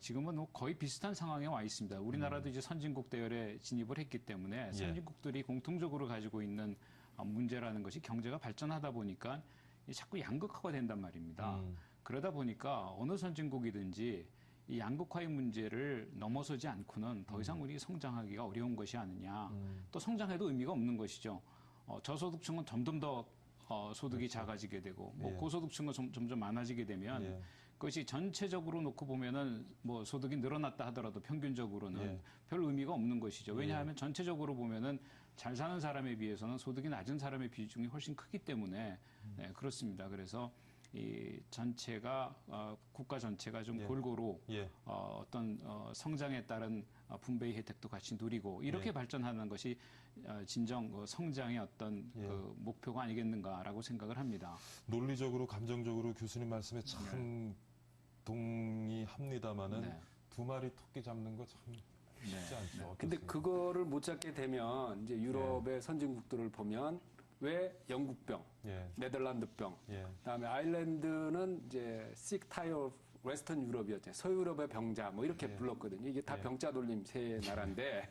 Speaker 3: 지금은 뭐 거의 비슷한 상황에 와 있습니다. 우리나라도 이제 선진국 대열에 진입을 했기 때문에 선진국들이 공통적으로 가지고 있는 문제라는 것이 경제가 발전하다 보니까 자꾸 양극화가 된단 말입니다. 그러다 보니까 어느 선진국이든지 이 양극화의 문제를 넘어서지 않고는 더 이상 우리 성장하기가 어려운 것이 아니냐. 또 성장해도 의미가 없는 것이죠. 저소득층은 점점 더 소득이 작아지게 되고 뭐
Speaker 1: 예.
Speaker 3: 고소득층은 점점 많아지게 되면
Speaker 1: 예.
Speaker 3: 그것이 전체적으로 놓고 보면은 뭐 소득이 늘어났다 하더라도 평균적으로는
Speaker 1: 예.
Speaker 3: 별 의미가 없는 것이죠. 왜냐하면 전체적으로 보면은 잘 사는 사람에 비해서는 소득이 낮은 사람의 비중이 훨씬 크기 때문에 네, 그렇습니다. 그래서 이 전체가 국가 전체가 좀
Speaker 1: 예.
Speaker 3: 골고루
Speaker 1: 예.
Speaker 3: 어떤 성장에 따른 분배의 혜택도 같이 누리고 이렇게
Speaker 1: 예.
Speaker 3: 발전하는 것이 진정 성장의 어떤
Speaker 1: 예.
Speaker 3: 그 목표가 아니겠는가라고 생각을 합니다.
Speaker 1: 논리적으로, 감정적으로 교수님 말씀에 참 동의합니다만은
Speaker 3: 네.
Speaker 1: 두 마리 토끼 잡는 거 참 쉽지
Speaker 3: 네.
Speaker 1: 않죠.
Speaker 2: 근데
Speaker 1: 어떻습니까?
Speaker 2: 그거를 못 잡게 되면 이제 유럽의 선진국들을 보면 왜 영국병,
Speaker 1: 예,
Speaker 2: 네덜란드병,
Speaker 1: 예,
Speaker 2: 그다음에 아일랜드는 이제 시크 타이어 웨스턴 유럽이었죠. 서유럽의 병자 뭐 이렇게
Speaker 1: 예.
Speaker 2: 불렀거든요. 이게 다
Speaker 1: 예.
Speaker 2: 병자 돌림 세 나라인데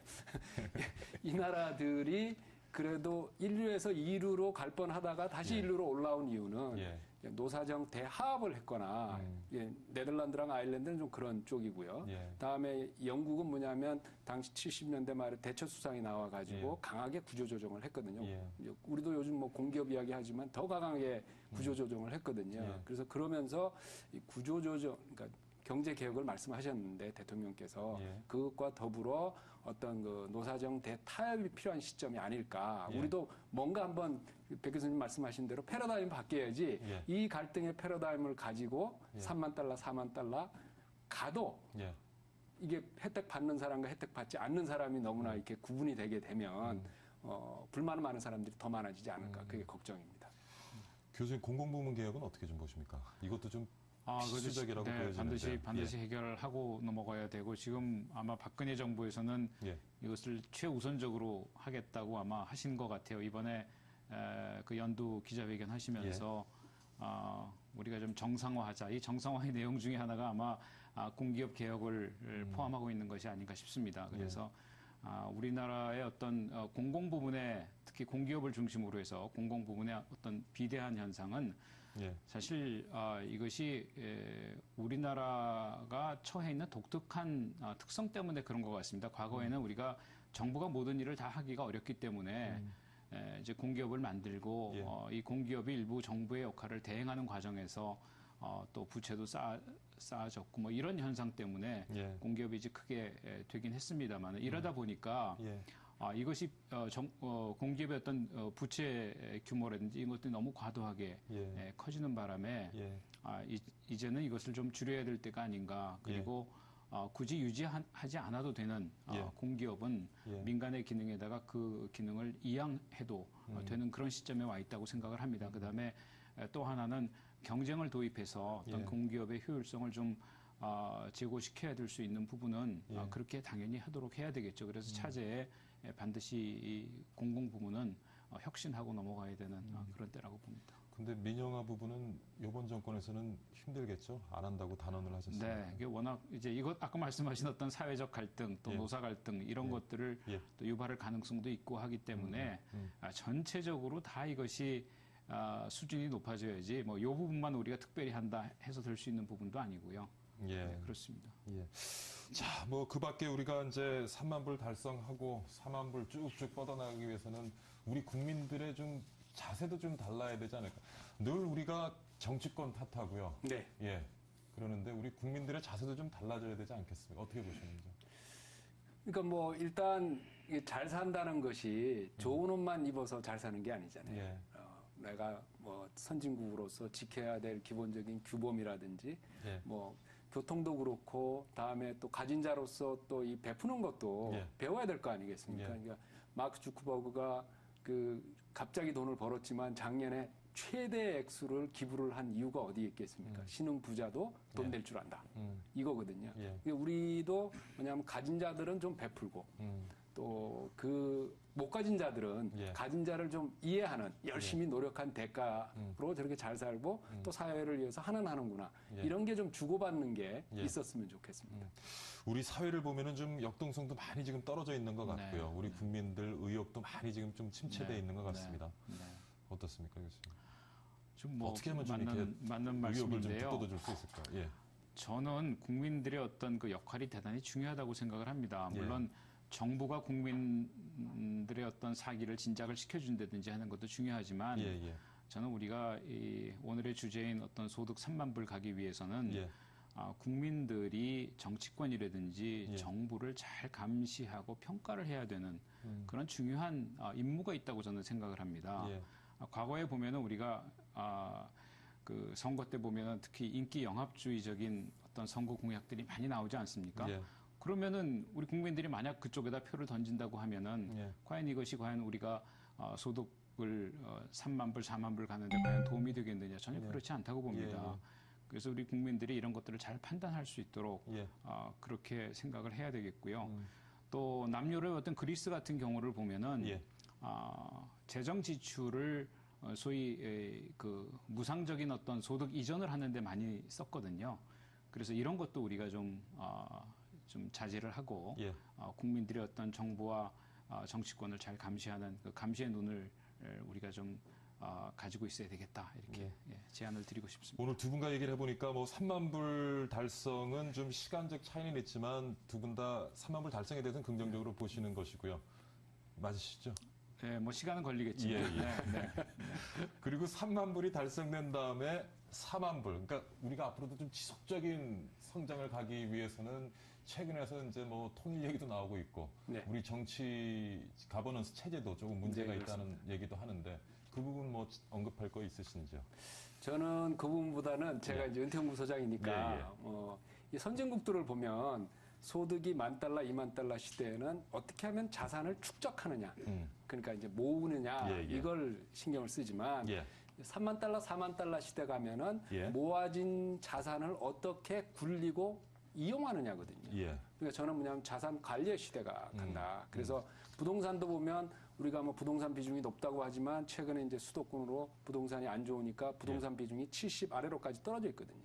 Speaker 2: 이 나라들이 그래도 1류에서 2류로 갈 뻔하다가 다시
Speaker 1: 예.
Speaker 2: 1류로 올라온 이유는
Speaker 1: 예.
Speaker 2: 노사정 대하합을 했거나 네덜란드랑 아일랜드는 좀 그런 쪽이고요.
Speaker 1: 예.
Speaker 2: 다음에 영국은 뭐냐면 당시 70년대 말에 대처 수상이 나와가지고
Speaker 1: 예.
Speaker 2: 강하게 구조조정을 했거든요.
Speaker 1: 예.
Speaker 2: 우리도 요즘 뭐 공기업 이야기하지만 더 강하게 구조조정을 했거든요.
Speaker 1: 예.
Speaker 2: 그래서 그러면서 이 구조조정, 그러니까 경제 개혁을 말씀하셨는데 대통령께서
Speaker 1: 예.
Speaker 2: 그것과 더불어 어떤 그 노사정 대타협이 필요한 시점이 아닐까.
Speaker 1: 예.
Speaker 2: 우리도 뭔가 한번 백 교수님 말씀하신 대로 패러다임 바뀌어야지
Speaker 1: 예.
Speaker 2: 이 갈등의 패러다임을 가지고
Speaker 1: 예.
Speaker 2: 3만 달러, 4만 달러 가도
Speaker 1: 예.
Speaker 2: 이게 혜택 받는 사람과 혜택 받지 않는 사람이 너무나 이렇게 구분이 되게 되면 불만 많은 사람들이 더 많아지지 않을까. 그게 걱정입니다.
Speaker 1: 교수님 공공부문 개혁은 어떻게 좀 보십니까? 이것도 좀 필수적이라고 보여지는데.
Speaker 3: 반드시 해결하고 넘어가야 되고 지금 아마 박근혜 정부에서는
Speaker 1: 예.
Speaker 3: 이것을 최우선적으로 하겠다고 아마 하신 것 같아요. 이번에 그 연두 기자회견 하시면서 우리가 좀 정상화하자. 이 정상화의 내용 중에 하나가 아마 공기업 개혁을 포함하고 있는 것이 아닌가 싶습니다. 그래서 우리나라의 어떤 공공부문의 특히 공기업을 중심으로 해서 공공부문의 어떤 비대한 현상은
Speaker 1: 예.
Speaker 3: 사실 이것이 우리나라가 처해 있는 독특한 특성 때문에 그런 것 같습니다. 과거에는 우리가 정부가 모든 일을 다 하기가 어렵기 때문에 이제 공기업을 만들고
Speaker 1: 예.
Speaker 3: 이 공기업이 일부 정부의 역할을 대행하는 과정에서 또 부채도 쌓아졌고 뭐 이런 현상 때문에
Speaker 1: 예.
Speaker 3: 공기업이 이제 크게 되긴 했습니다만 이러다 보니까
Speaker 1: 예.
Speaker 3: 이것이 공기업의 어떤 부채 규모라든지 이런 것들이 너무 과도하게 커지는 바람에
Speaker 1: 예.
Speaker 3: 이제는 이것을 좀 줄여야 될 때가 아닌가. 그리고 굳이 유지하지 않아도 되는 공기업은 민간의 기능에다가 그 기능을 이양해도 되는 그런 시점에 와 있다고 생각을 합니다. 그다음에 또 하나는 경쟁을 도입해서 어떤 공기업의 효율성을 좀 제고시켜야 될 수 있는 부분은 그렇게 당연히 하도록 해야 되겠죠. 그래서 차제에 반드시 이 공공 부문은 혁신하고 넘어가야 되는 그런 때라고 봅니다.
Speaker 1: 근데 민영화 부분은 이번 정권에서는 힘들겠죠? 안 한다고 단언을 하셨습니다.
Speaker 3: 네, 이게 워낙 이제 이것 아까 말씀하신 어떤 사회적 갈등 또 노사 갈등 이런 것들을 또 유발할 가능성도 있고 하기 때문에 전체적으로 다 이것이 수준이 높아져야지 뭐 이 부분만 우리가 특별히 한다 해서 될 수 있는 부분도 아니고요. 네, 그렇습니다.
Speaker 1: 자, 뭐 그 밖에 우리가 이제 3만 불 달성하고 4만 불 쭉쭉 뻗어나가기 위해서는 우리 국민들의 좀 자세도 좀 달라야 되지 않을까. 늘 우리가 정치권 탓하고요.
Speaker 2: 네.
Speaker 1: 그러는데 우리 국민들의 자세도 좀 달라져야 되지 않겠습니까? 어떻게 보시는지.
Speaker 2: 그러니까 뭐 일단 잘 산다는 것이 좋은 옷만 입어서 잘 사는 게 아니잖아요. 내가 뭐 선진국으로서 지켜야 될 기본적인 규범이라든지 뭐 교통도 그렇고 다음에 또 가진 자로서 또 이 베푸는 것도 배워야 될 거 아니겠습니까? 그러니까 마크 주크버그가 갑자기 돈을 벌었지만 작년에 최대 액수를 기부를 한 이유가 어디에 있겠습니까? 신흥 부자도 돈 낼 줄 안다. 이거거든요. 우리도 뭐냐면 가진 자들은 좀 베풀고 또 못 가진 자들은 가진 자를 좀 이해하는 열심히 노력한 대가로 저렇게 잘 살고 또 사회를 위해서 하는구나. 이런 게 좀 주고받는 게 있었으면 좋겠습니다.
Speaker 1: 우리 사회를 보면은 좀 역동성도 많이 지금 떨어져 있는 것 같고요. 우리 국민들 의욕도 많이 지금 좀 침체되어 있는 것 같습니다. 어떻습니까, 교수님?
Speaker 3: 좀 뭐
Speaker 1: 어떻게 하면 좀 이렇게
Speaker 3: 맞는
Speaker 1: 의욕을 좀
Speaker 3: 말씀인데요.
Speaker 1: 북돋아줄 수 있을까?
Speaker 3: 저는 국민들의 어떤 그 역할이 대단히 중요하다고 생각을 합니다. 물론 정부가 국민들의 어떤 사기를 진작을 시켜준다든지 하는 것도 중요하지만 저는 우리가 오늘의 주제인 어떤 소득 3만 불 가기 위해서는 국민들이 정치권이라든지 정부를 잘 감시하고 평가를 해야 되는 그런 중요한 임무가 있다고 저는 생각을 합니다. 과거에 보면은 우리가 그 선거 때 보면은 특히 인기 영합주의적인 어떤 선거 공약들이 많이 나오지 않습니까? 그러면은 우리 국민들이 만약 그쪽에다 표를 던진다고 하면은 과연 이것이 과연 우리가 소득을 3만 불, 4만 불 가는데 과연 도움이 되겠느냐? 전혀 그렇지 않다고 봅니다. 그래서 우리 국민들이 이런 것들을 잘 판단할 수 있도록 그렇게 생각을 해야 되겠고요. 또 남유럽의 어떤 그리스 같은 경우를 보면은 재정 지출을 소위 그 무상적인 어떤 소득 이전을 하는데 많이 썼거든요. 그래서 이런 것도 우리가 좀 자제를 하고 국민들의 어떤 정부와 정치권을 잘 감시하는 그 감시의 눈을 우리가 좀 가지고 있어야 되겠다 이렇게 제안을 드리고 싶습니다.
Speaker 1: 오늘 두 분과 얘기를 해보니까 뭐 3만 불 달성은 좀 시간적 차이는 있지만 두 분 다 3만 불 달성에 대해서는 긍정적으로 보시는 것이고요. 맞으시죠?
Speaker 3: 네, 뭐 시간은 걸리겠지만.
Speaker 1: 그리고 3만 불이 달성된 다음에 4만 불. 그러니까 우리가 앞으로도 좀 지속적인 성장을 가기 위해서는 최근에서 이제 뭐 통일 얘기도 나오고 있고 우리 정치 가버넌스 체제도 조금 문제가 있다는 얘기도 하는데 그 부분 뭐 언급할 거 있으신지요?
Speaker 2: 저는 그 부분보다는 제가 이제 은퇴연구 소장이니까 이 선진국들을 보면 소득이 $10,000, $20,000 시대에는 어떻게 하면 자산을 축적하느냐, 그러니까 이제 모으느냐 이걸 신경을 쓰지만 $30,000, $40,000 시대 가면은 모아진 자산을 어떻게 굴리고 이용하느냐거든요. 그러니까 저는 뭐냐면 자산 관리의 시대가 간다. 그래서 부동산도 보면 우리가 뭐 부동산 비중이 높다고 하지만 최근에 이제 수도권으로 부동산이 안 좋으니까 부동산 비중이 70 아래로까지 떨어져 있거든요.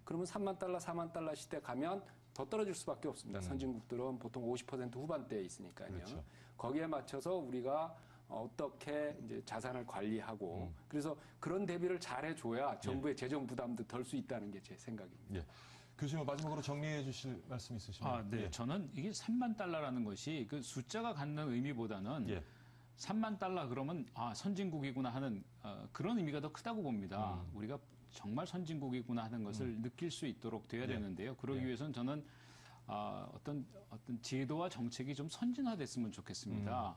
Speaker 2: 그러면 $30,000, $40,000 시대 가면 더 떨어질 수밖에 없습니다. 선진국들은 보통 50% 후반대에 있으니까요.
Speaker 1: 그렇죠.
Speaker 2: 거기에 맞춰서 우리가 어떻게 이제 자산을 관리하고 그래서 그런 대비를 잘 해줘야 정부의 재정 부담도 덜 수 있다는 게 제 생각입니다.
Speaker 1: 교수님 마지막으로 정리해 주실 말씀 있으시면.
Speaker 3: 네. 저는 이게 $30,000라는 것이 그 숫자가 갖는 의미보다는 $30,000 그러면 선진국이구나 하는 그런 의미가 더 크다고 봅니다. 우리가 정말 선진국이구나 하는 것을 느낄 수 있도록 돼야 되는데요. 그러기 위해서는 저는 어떤 제도와 정책이 좀 선진화됐으면 좋겠습니다.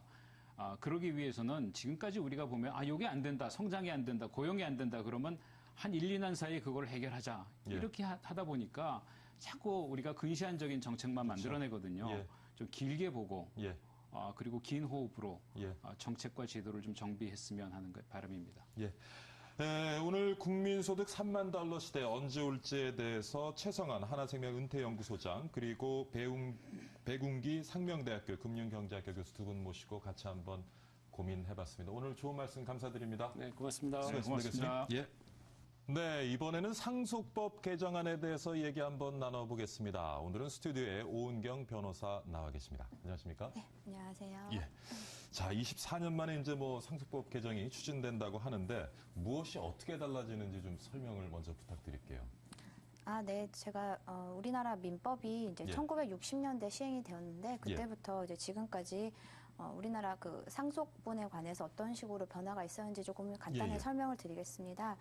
Speaker 3: 그러기 위해서는 지금까지 우리가 보면 이게 안 된다, 성장이 안 된다, 고용이 안 된다 그러면 한 1, 2년 사이에 그걸 해결하자.
Speaker 1: 예.
Speaker 3: 이렇게 하다 보니까 자꾸 우리가 근시안적인 정책만
Speaker 1: 그렇죠.
Speaker 3: 만들어내거든요.
Speaker 1: 예.
Speaker 3: 좀 길게 보고
Speaker 1: 예.
Speaker 3: 그리고 긴 호흡으로
Speaker 1: 예.
Speaker 3: 정책과 제도를 좀 정비했으면 하는 바람입니다.
Speaker 1: 예. 네, 오늘 국민소득 3만 달러 시대 언제 올지에 대해서 최성한 하나생명 은퇴연구소장 그리고 배군기 상명대학교 금융경제학교 교수 두 분 모시고 같이 한번 고민해봤습니다. 오늘 좋은 말씀 감사드립니다.
Speaker 2: 네, 고맙습니다.
Speaker 3: 고맙습니다.
Speaker 1: 예. 네, 이번에는 상속법 개정안에 대해서 얘기 한번 나눠보겠습니다. 오늘은 스튜디오에 오은경 변호사 나와 계십니다. 안녕하십니까?
Speaker 4: 네, 안녕하세요.
Speaker 1: 예. 자, 24년 만에 이제 상속법 개정이 추진된다고 하는데 무엇이 어떻게 달라지는지 좀 설명을 먼저 부탁드릴게요.
Speaker 4: 네, 제가 우리나라 민법이 이제
Speaker 1: 예.
Speaker 4: 1960년대 시행이 되었는데 그때부터 이제 지금까지 우리나라 그 상속분에 관해서 어떤 식으로 변화가 있었는지 조금 간단히
Speaker 1: 예.
Speaker 4: 설명을 드리겠습니다.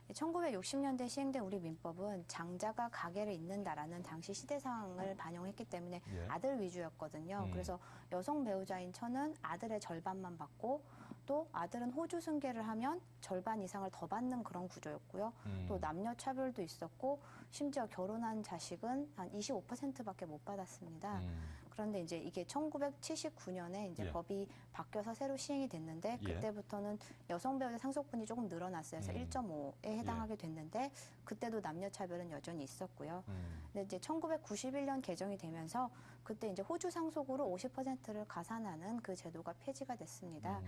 Speaker 4: 1960년대 시행된 우리 민법은 장자가 가계를 잇는다라는 당시 시대상을 반영했기 때문에
Speaker 1: 예.
Speaker 4: 아들 위주였거든요. 그래서 여성 배우자인 처는 아들의 절반만 받고 또 아들은 호주 승계를 하면 절반 이상을 더 받는 그런 구조였고요. 또 남녀 차별도 있었고 심지어 결혼한 자식은 한 25%밖에 못 받았습니다. 그런데 이제 이게 1979년에 이제
Speaker 1: 예.
Speaker 4: 법이 바뀌어서 새로 시행이 됐는데
Speaker 1: 예.
Speaker 4: 그때부터는 여성 배우자 상속분이 조금 늘어났어요. 그래서 1.5에 해당하게 됐는데 그때도 남녀 차별은 여전히 있었고요. 근데 이제 1991년 개정이 되면서 그때 이제 호주 상속으로 50%를 가산하는 그 제도가 폐지가 됐습니다.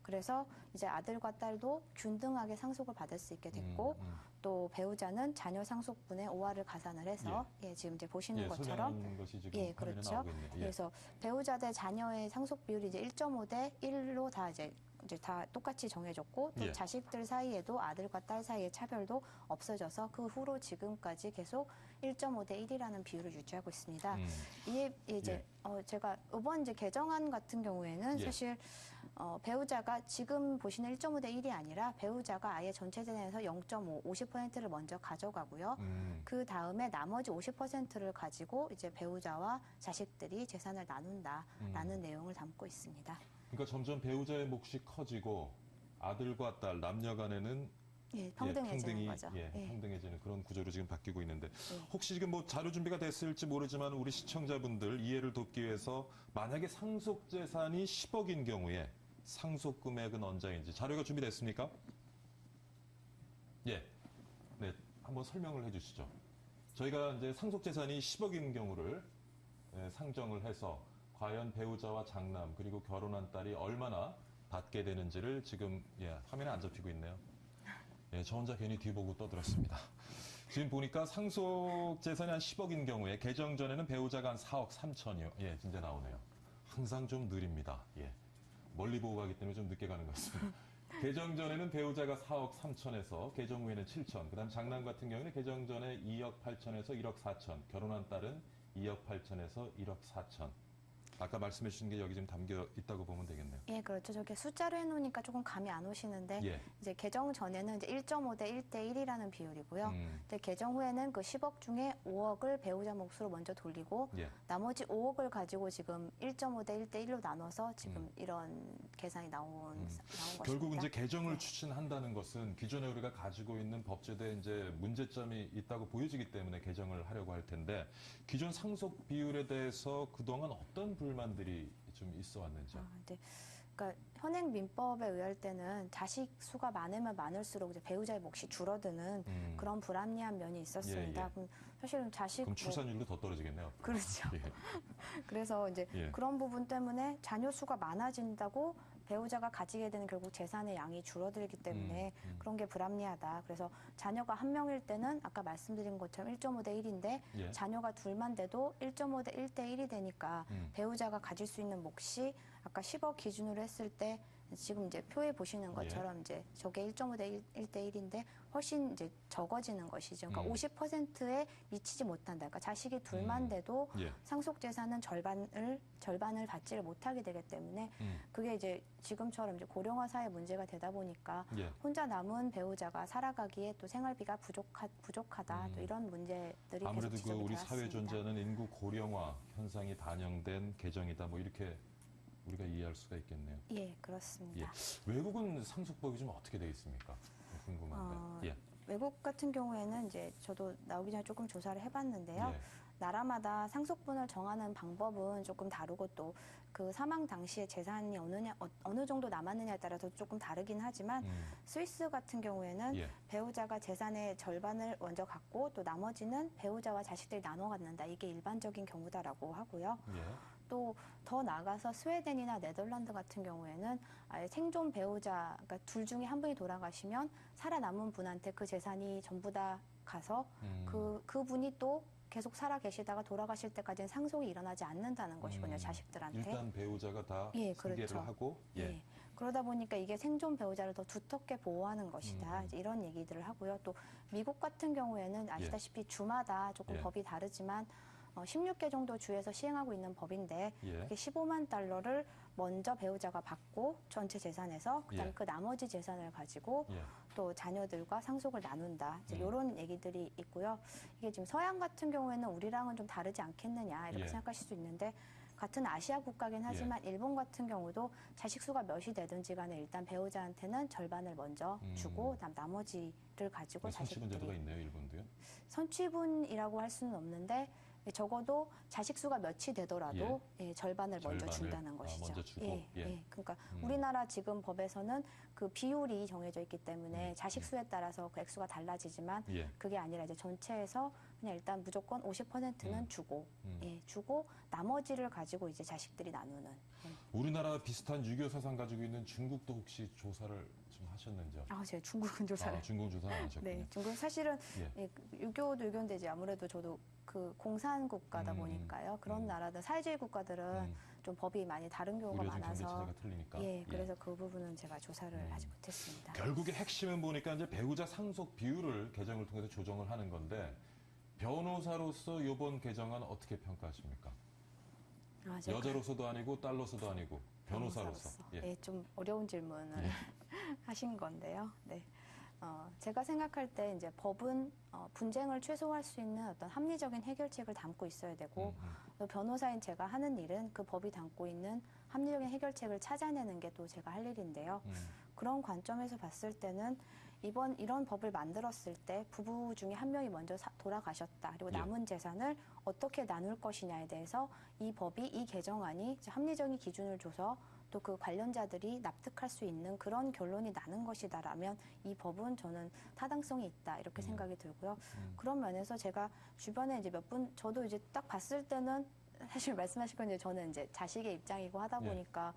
Speaker 4: 그래서 이제 아들과 딸도 균등하게 상속을 받을 수 있게 됐고 또 배우자는 자녀 상속분의 5화를 가산을 해서 지금 이제 보시는 것처럼
Speaker 1: 소개하는 것이 지금
Speaker 4: 그렇죠.
Speaker 1: 나오겠네요.
Speaker 4: 그래서 배우자 대 자녀의 상속 비율이 이제 1.5대 1로 다 이제 다 똑같이 정해졌고 또
Speaker 1: 예.
Speaker 4: 자식들 사이에도 아들과 딸 사이의 차별도 없어져서 그 후로 지금까지 계속 1.5대 1이라는 비율을 유지하고 있습니다. 이게 이제 제가 이번 이제 개정안 같은 경우에는
Speaker 1: 예.
Speaker 4: 사실 배우자가 지금 보시는 1.5대 1이 아니라 배우자가 아예 전체 재산에서 0.5, 50%를 먼저 가져가고요. 그 다음에 나머지 50%를 가지고 이제 배우자와 자식들이 재산을 나눈다라는 내용을 담고 있습니다.
Speaker 1: 그러니까 점점 배우자의 몫이 커지고 아들과 딸 남녀 간에는
Speaker 4: 평등해지는 거죠.
Speaker 1: 평등해지는 그런 구조로 지금 바뀌고 있는데 혹시 지금 자료 준비가 됐을지 모르지만 우리 시청자분들 이해를 돕기 위해서 만약에 상속 재산이 10억인 경우에 상속 금액은 언제인지 자료가 준비됐습니까? 예, 네, 한번 설명을 해주시죠. 저희가 이제 상속 재산이 10억인 경우를 상정을 해서 과연 배우자와 장남 그리고 결혼한 딸이 얼마나 받게 되는지를 지금 화면에 안 잡히고 있네요. 저 혼자 괜히 뒤보고 떠들었습니다. 지금 보니까 상속 재산이 한 10억인 경우에 개정 전에는 배우자가 한 4억 3천이요. 진짜 나오네요. 항상 좀 느립니다. 멀리 보고 가기 때문에 좀 늦게 가는 것 같습니다. 개정 전에는 배우자가 4억 3천에서 개정 후에는 7천. 그다음 장남 같은 경우는 개정 전에 2억 8천에서 1억 4천. 결혼한 딸은 2억 8천에서 1억 4천. 아까 말씀해 주신 게 여기 지금 담겨 있다고 보면 되겠네요.
Speaker 4: 그렇죠. 저게 숫자로 해놓으니까 조금 감이 안 오시는데 이제 개정 전에는 이제 1.5대 1대 1이라는 비율이고요. 근데 개정 후에는 그 10억 중에 5억을 배우자 몫으로 먼저 돌리고 나머지 5억을 가지고 지금 1.5대 1대 1로 나눠서 지금 이런 계산이 나온 것입니다.
Speaker 1: 결국 이제 개정을 추진한다는 것은 기존에 우리가 가지고 있는 법제도에 이제 문제점이 있다고 보여지기 때문에 개정을 하려고 할 텐데 기존 상속 비율에 대해서 그동안 어떤 불만들이 좀 있어 왔는지요?
Speaker 4: 그러니까 현행 민법에 의할 때는 자식 수가 많으면 많을수록 이제 배우자의 몫이 줄어드는 그런 불합리한 면이 있었습니다. 그럼 사실은
Speaker 1: 그럼 출산율도 더 떨어지겠네요.
Speaker 4: 그렇죠. 그래서 이제 그런 부분 때문에 자녀 수가 많아진다고 배우자가 가지게 되는 결국 재산의 양이 줄어들기 때문에 그런 게 불합리하다. 그래서 자녀가 한 명일 때는 아까 말씀드린 것처럼 1.5대 1인데 자녀가 둘만 돼도 1.5대 1대 1이 되니까 배우자가 가질 수 있는 몫이 아까 10억 기준으로 했을 때 지금 이제 표에 보시는 것처럼 이제 저게 1.5대 1대 1인데 훨씬 이제 적어지는 것이죠. 그러니까 50%에 미치지 못한다. 그러니까 자식이 둘만 돼도 상속 재산은 절반을 받지를 못하게 되기 때문에 그게 이제 지금처럼 이제 고령화 사회 문제가 되다 보니까 혼자 남은 배우자가 살아가기에 또 생활비가 부족하다. 또 이런 문제들이
Speaker 1: 아무래도
Speaker 4: 계속 지적이
Speaker 1: 우리
Speaker 4: 되었습니다.
Speaker 1: 사회 존재하는 인구 고령화 현상이 반영된 개정이다. 이렇게 우리가 이해할 수가 있겠네요.
Speaker 4: 그렇습니다.
Speaker 1: 외국은 상속법이 좀 어떻게 되어 있습니까? 궁금한데.
Speaker 4: 외국 같은 경우에는 이제 저도 나오기 전에 조금 조사를 해봤는데요. 나라마다 상속분을 정하는 방법은 조금 다르고 또 그 사망 당시에 재산이 어느 정도 남았느냐에 따라서 조금 다르긴 하지만 스위스 같은 경우에는 배우자가 재산의 절반을 먼저 갖고 또 나머지는 배우자와 자식들이 나눠 갖는다. 이게 일반적인 경우다라고 하고요. 또 더 나아가서 스웨덴이나 네덜란드 같은 경우에는 아예 생존 배우자, 그러니까 둘 중에 한 분이 돌아가시면 살아남은 분한테 그 재산이 전부 다 가서 그분이 또 계속 살아 계시다가 돌아가실 때까지는 상속이 일어나지 않는다는 것이군요, 자식들한테.
Speaker 1: 일단 배우자가 다
Speaker 4: 예,
Speaker 1: 승계를
Speaker 4: 그렇죠.
Speaker 1: 하고.
Speaker 4: 예. 그러다 보니까 이게 생존 배우자를 더 두텁게 보호하는 것이다. 이제 이런 얘기들을 하고요. 또 미국 같은 경우에는 아시다시피 주마다 조금 법이 다르지만 16개 정도 주에서 시행하고 있는 법인데 그게 15만 달러를 먼저 배우자가 받고 전체 재산에서 그다음에 그 나머지 재산을 가지고 또 자녀들과 상속을 나눈다. 이제 이런 얘기들이 있고요. 이게 지금 서양 같은 경우에는 우리랑은 좀 다르지 않겠느냐 이렇게 생각하실 수 있는데 같은 아시아 국가긴 하지만 일본 같은 경우도 자식 수가 몇이 되든지 간에 일단 배우자한테는 절반을 먼저 주고 그다음 나머지를 가지고
Speaker 1: 선취분
Speaker 4: 자식들이
Speaker 1: 제도가 있네요, 일본도요?
Speaker 4: 선취분이라고 할 수는 없는데 적어도 자식 수가 몇이 되더라도 절반을 먼저 준다는 것이죠.
Speaker 1: 먼저 주고.
Speaker 4: 그러니까 우리나라 지금 법에서는 그 비율이 정해져 있기 때문에 자식 수에 따라서 그 액수가 달라지지만 그게 아니라 이제 전체에서 그냥 일단 무조건 50%는 주고, 주고 나머지를 가지고 이제 자식들이 나누는.
Speaker 1: 우리나라 비슷한 유교 사상 가지고 있는 중국도 혹시 조사를 좀 하셨는지요?
Speaker 4: 제가 중국은 조사를.
Speaker 1: 중국은 조사 안 하셨군요.
Speaker 4: 네, 중국 사실은 유교도 유교인데 이제 아무래도 저도 그 공산 국가다 보니까요. 그런 나라들 사회주의 국가들은 좀 법이 많이 다른 경우가 많아서 그래서 그 부분은 제가 조사를 하지 못했습니다.
Speaker 1: 결국에 핵심은 보니까 이제 배우자 상속 비율을 개정을 통해서 조정을 하는 건데 변호사로서 이번 개정안 어떻게 평가하십니까? 여자로서도 아니고 딸로서도 아니고 변호사로서.
Speaker 4: 좀 어려운 질문을 하신 건데요. 네. 제가 생각할 때 이제 법은 분쟁을 최소화할 수 있는 어떤 합리적인 해결책을 담고 있어야 되고 또 변호사인 제가 하는 일은 그 법이 담고 있는 합리적인 해결책을 찾아내는 게 또 제가 할 일인데요. 그런 관점에서 봤을 때는 이런 법을 만들었을 때 부부 중에 한 명이 먼저 돌아가셨다. 그리고 남은 재산을 어떻게 나눌 것이냐에 대해서 이 법이, 이 개정안이 합리적인 기준을 줘서 또 그 관련자들이 납득할 수 있는 그런 결론이 나는 것이다라면 이 법은 저는 타당성이 있다 이렇게 생각이 들고요. 그런 면에서 제가 주변에 이제 몇 분 저도 이제 딱 봤을 때는 사실 말씀하신 건 이제 저는 이제 자식의 입장이고 하다 보니까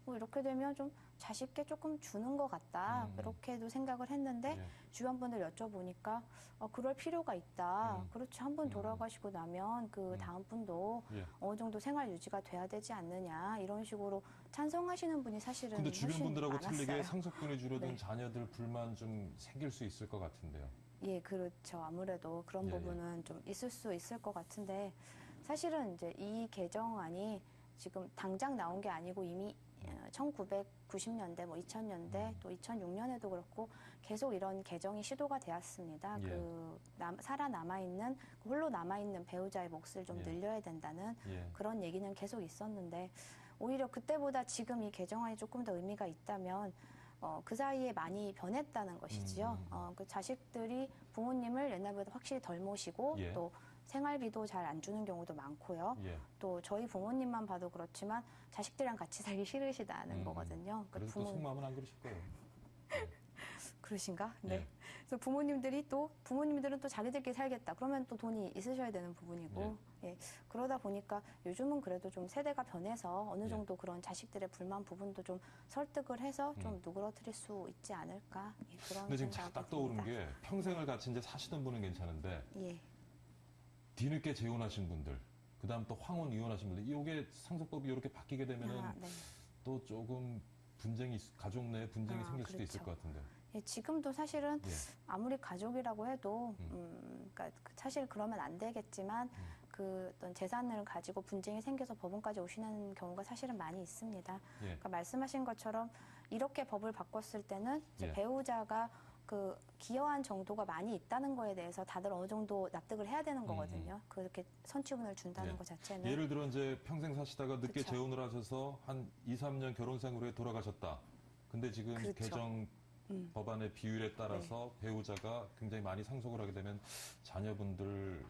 Speaker 4: 이렇게 되면 좀 자식께 조금 주는 것 같다 그렇게도 생각을 했는데 주변 분들 여쭤보니까 그럴 필요가 있다. 그렇지 한 번 돌아가시고 나면 그 다음 분도 어느 정도 생활 유지가 돼야 되지 않느냐 이런 식으로 찬성하시는 분이 사실은
Speaker 1: 근데 주변
Speaker 4: 훨씬
Speaker 1: 분들하고
Speaker 4: 많았어요.
Speaker 1: 틀리게 상속분이 줄어든 자녀들 불만 좀 생길 수 있을 것 같은데요.
Speaker 4: 예, 그렇죠. 아무래도 그런 부분은 좀 있을 수 있을 것 같은데 사실은 이제 이 개정안이 지금 당장 나온 게 아니고 이미 1990년대, 2000년대, 또 2006년에도 그렇고 계속 이런 개정이 시도가 되었습니다. 살아남아있는, 홀로 남아있는 배우자의 몫을 좀 늘려야 된다는 그런 얘기는 계속 있었는데 오히려 그때보다 지금 이 개정안이 조금 더 의미가 있다면 그 사이에 많이 변했다는 것이지요. 그 자식들이 부모님을 옛날보다 확실히 덜 모시고 또 생활비도 잘 안 주는 경우도 많고요. 또 저희 부모님만 봐도 그렇지만 자식들이랑 같이 살기 싫으시다는 거거든요.
Speaker 1: 그래서 또 속마음은 안 그러실 거예요.
Speaker 4: 그러신가? 네. 그래서 부모님들은 또 자기들끼리 살겠다. 그러면 또 돈이 있으셔야 되는 부분이고. 그러다 보니까 요즘은 그래도 좀 세대가 변해서 어느 정도 그런 자식들의 불만 부분도 좀 설득을 해서 좀 누그러뜨릴 수 있지 않을까. 그런
Speaker 1: 근데 지금
Speaker 4: 생각이
Speaker 1: 딱 떠오르는
Speaker 4: 듭니다.
Speaker 1: 게 평생을 같이 이제 사시던 분은 괜찮은데 뒤늦게 재혼하신 분들, 그다음 또 황혼 이혼하신 분들, 이게 상속법이 이렇게 바뀌게 되면은 또 조금 가족 내 분쟁이 생길 수도 있을 것 같은데.
Speaker 4: 지금도 사실은 아무리 가족이라고 해도 그러니까 사실 그러면 안 되겠지만 그 어떤 재산을 가지고 분쟁이 생겨서 법원까지 오시는 경우가 사실은 많이 있습니다. 그러니까 말씀하신 것처럼 이렇게 법을 바꿨을 때는 이제 배우자가 그 기여한 정도가 많이 있다는 거에 대해서 다들 어느 정도 납득을 해야 되는 거거든요. 그렇게 선취분을 준다는 것 자체는.
Speaker 1: 예를 들어 이제 평생 사시다가 늦게
Speaker 4: 그쵸.
Speaker 1: 재혼을 하셔서 한 2, 3년 결혼 생활 후에 돌아가셨다. 근데 지금
Speaker 4: 그렇죠.
Speaker 1: 개정 법안의 비율에 따라서 배우자가 굉장히 많이 상속을 하게 되면 자녀분들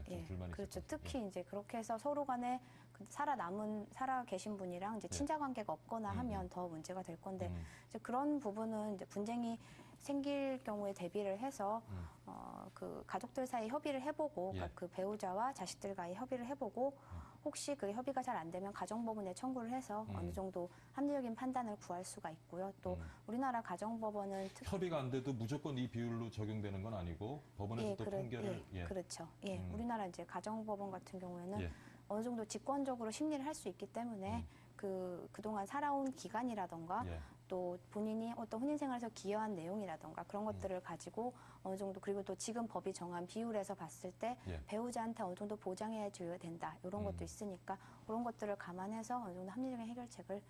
Speaker 1: 좀 불만이 있을
Speaker 4: 그렇죠.
Speaker 1: 것 같아요.
Speaker 4: 특히 이제 그렇게 해서 서로 간에 살아 계신 분이랑 이제 친자 관계가 없거나 하면 더 문제가 될 건데 이제 그런 부분은 이제 분쟁이 생길 경우에 대비를 해서 그 가족들 사이 협의를 해보고 그러니까 그 배우자와 자식들과의 협의를 해보고 혹시 그 협의가 잘 안 되면 가정법원에 청구를 해서 어느 정도 합리적인 판단을 구할 수가 있고요. 또 우리나라 가정법원은
Speaker 1: 협의가 안 돼도 무조건 이 비율로 적용되는 건 아니고 법원에서 또 판결을
Speaker 4: 그렇죠. 우리나라 이제 가정법원 같은 경우에는 어느 정도 직권적으로 심리를 할 수 있기 때문에 그동안 살아온 기간이라던가 또 본인이 어떤 혼인 생활에서 기여한 내용이라던가 그런 것들을 가지고 어느 정도 그리고 또 지금 법이 정한 비율에서 봤을 때 배우자한테 어느 정도 보장해 줘야 된다 이런 것도 있으니까 그런 것들을 감안해서 어느 정도 합리적인 해결책을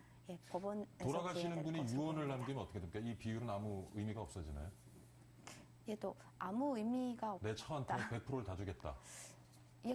Speaker 4: 법원에서
Speaker 1: 돌아가시는 분이 유언을 남기면 어떻게 됩니까? 이 비율은 아무 의미가 없어지나요?
Speaker 4: 또 아무 의미가 없다.
Speaker 1: 내 처한테 100%를 다 주겠다.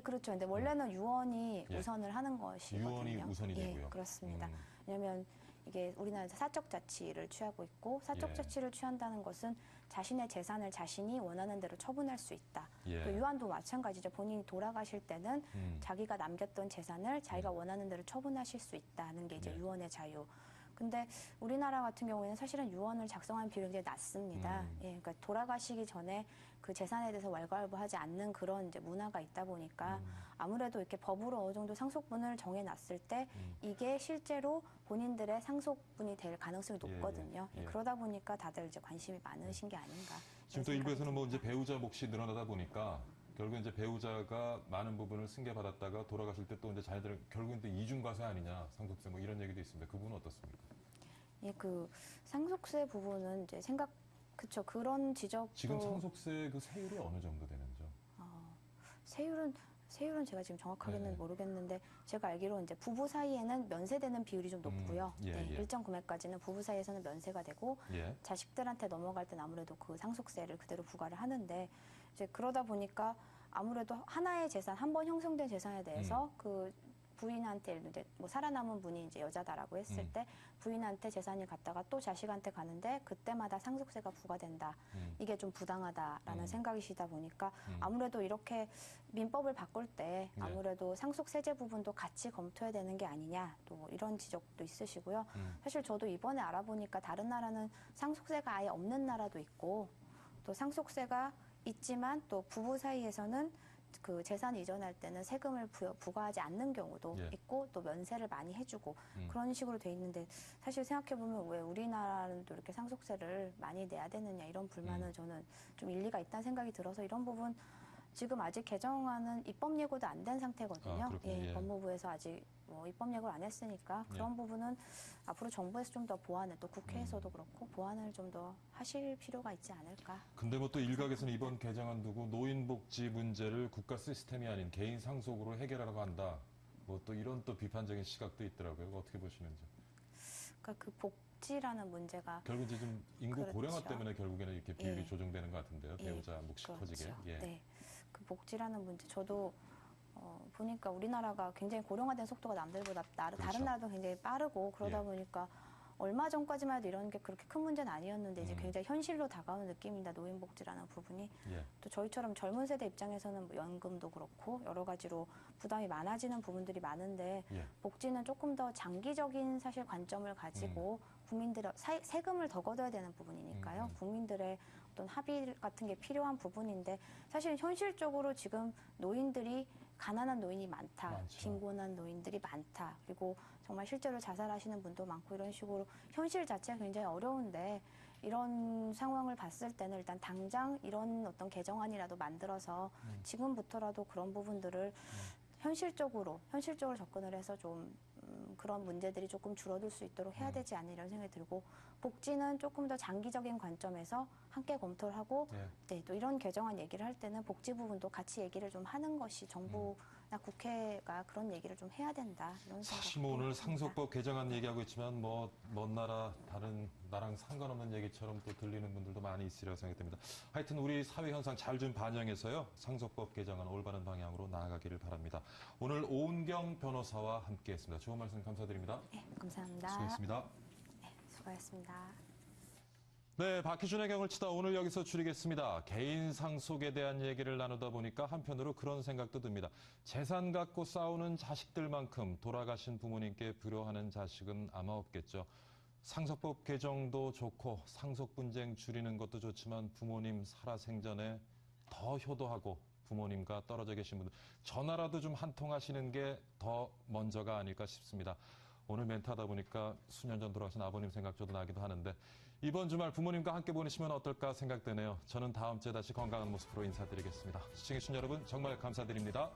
Speaker 4: 그렇죠. 근데 원래는 유언이 우선을 하는 것이거든요.
Speaker 1: 유언이 우선이 되고요.
Speaker 4: 그렇습니다. 왜냐하면 이게 우리나라에서 사적 자치를 취하고 있고 사적 자치를 취한다는 것은 자신의 재산을 자신이 원하는 대로 처분할 수 있다. 또 유언도 마찬가지죠. 본인이 돌아가실 때는 자기가 남겼던 재산을 자기가 원하는 대로 처분하실 수 있다는 게 이제 유언의 자유. 근데 우리나라 같은 경우에는 사실은 유언을 작성한 비율이 굉장히 낮습니다. 그러니까 돌아가시기 전에 그 재산에 대해서 왈가왈부하지 않는 그런 이제 문화가 있다 보니까 아무래도 이렇게 법으로 어느 정도 상속분을 정해놨을 때 이게 실제로 본인들의 상속분이 될 가능성이 높거든요. 그러다 보니까 다들 이제 관심이 많으신 게 아닌가.
Speaker 1: 지금 또 일부에서는 뭐 이제 배우자 몫이 늘어나다 보니까 결국 이제 배우자가 많은 부분을 승계받았다가 돌아가실 때 또 이제 자녀들은 결국은 또 이중과세 아니냐, 상속세 뭐 이런 얘기도 있습니다. 그 부분은 어떻습니까?
Speaker 4: 그 상속세 부분은 이제 그쵸, 그런 지적도.
Speaker 1: 지금 상속세 그 세율이 어느 정도 되는죠?
Speaker 4: 세율은 제가 지금 정확하게는 모르겠는데 제가 알기로 이제 부부 사이에는 면세되는 비율이 좀 높고요. 일정 금액까지는 부부 사이에서는 면세가 되고 자식들한테 넘어갈 땐 아무래도 그 상속세를 그대로 부과를 하는데 이제 그러다 보니까 아무래도 하나의 재산, 한 번 형성된 재산에 대해서 그 부인한테 이제 뭐 살아남은 분이 이제 여자다라고 했을 때 부인한테 재산이 갔다가 또 자식한테 가는데 그때마다 상속세가 부과된다. 이게 좀 부당하다라는 생각이시다 보니까 아무래도 이렇게 민법을 바꿀 때 아무래도 상속세제 부분도 같이 검토해야 되는 게 아니냐 또 이런 지적도 있으시고요. 사실 저도 이번에 알아보니까 다른 나라는 상속세가 아예 없는 나라도 있고 또 상속세가 있지만 또 부부 사이에서는 그 재산 이전할 때는 세금을 부과하지 않는 경우도 있고 또 면세를 많이 해주고 그런 식으로 돼 있는데 사실 생각해보면 왜 우리나라는 또 이렇게 상속세를 많이 내야 되느냐 이런 불만은 저는 좀 일리가 있다는 생각이 들어서 이런 부분 지금 아직 개정안은 입법 예고도 안 된 상태거든요. 법무부에서 아직 뭐 입법 예고를 안 했으니까 그런 부분은 앞으로 정부에서 좀 더 보완을 또 국회에서도 그렇고 보완을 좀 더 하실 필요가 있지 않을까.
Speaker 1: 근데 뭐 또 일각에서는 이번 개정안 두고 노인복지 문제를 국가 시스템이 아닌 개인 상속으로 해결하려고 한다. 뭐 또 이런 또 비판적인 시각도 있더라고요. 어떻게 보시는지.
Speaker 4: 그러니까 그 복지라는 문제가
Speaker 1: 결국 이제 좀 인구 고령화
Speaker 4: 그렇죠.
Speaker 1: 때문에 결국에는 이렇게 비율이 조정되는 것 같은데요. 배우자 몫이 커지게.
Speaker 4: 네. 그 복지라는 문제 저도 보니까 우리나라가 굉장히 고령화된 속도가 남들보다 다른 나라도 굉장히 빠르고 그러다 보니까 얼마 전까지만 해도 이런 게 그렇게 큰 문제는 아니었는데 이제 굉장히 현실로 다가오는 느낌입니다. 노인복지라는 부분이. 또 저희처럼 젊은 세대 입장에서는 뭐 연금도 그렇고 여러 가지로 부담이 많아지는 부분들이 많은데 복지는 조금 더 장기적인 사실 관점을 가지고 국민들의 세금을 더 걷어야 되는 부분이니까요. 국민들의 어떤 합의 같은 게 필요한 부분인데 사실 현실적으로 지금 노인들이 가난한 노인이 많다. 빈곤한 노인들이 많다. 그리고 정말 실제로 자살하시는 분도 많고 이런 식으로 현실 자체가 굉장히 어려운데 이런 상황을 봤을 때는 일단 당장 이런 어떤 개정안이라도 만들어서 지금부터라도 그런 부분들을 현실적으로 접근을 해서 좀 그런 문제들이 조금 줄어들 수 있도록 해야 되지 않나 이런 생각이 들고 복지는 조금 더 장기적인 관점에서 함께 검토를 하고 또 이런 개정안 얘기를 할 때는 복지 부분도 같이 얘기를 좀 하는 것이 정부나 국회가 그런 얘기를 좀 해야 된다 이런
Speaker 1: 사실 뭐 오늘 상속법 개정안 얘기하고 있지만 뭐 먼 나라 다른 나랑 상관없는 얘기처럼 또 들리는 분들도 많이 있으리라고 생각됩니다. 하여튼 우리 사회 현상 잘 좀 반영해서요. 상속법 개정안 올바른 방향으로 나아가기를 바랍니다. 오늘 오은경 변호사와 함께했습니다. 좋은 말씀 감사드립니다.
Speaker 4: 네, 감사합니다.
Speaker 1: 수고했습니다.
Speaker 4: 네, 수고하셨습니다.
Speaker 1: 네, 박희준의 경을 치다 오늘 여기서 줄이겠습니다. 개인 상속에 대한 얘기를 나누다 보니까 한편으로 그런 생각도 듭니다. 재산 갖고 싸우는 자식들만큼 돌아가신 부모님께 불효하는 자식은 아마 없겠죠. 상속법 개정도 좋고 상속 분쟁 줄이는 것도 좋지만 부모님 살아생전에 더 효도하고 부모님과 떨어져 계신 분들 전화라도 좀 한 통 하시는 게 더 먼저가 아닐까 싶습니다. 오늘 멘트하다 보니까 수년 전 돌아가신 아버님 생각 저도 나기도 하는데 이번 주말 부모님과 함께 보내시면 어떨까 생각되네요. 저는 다음 주에 다시 건강한 모습으로 인사드리겠습니다. 시청해주신 여러분 정말 감사드립니다.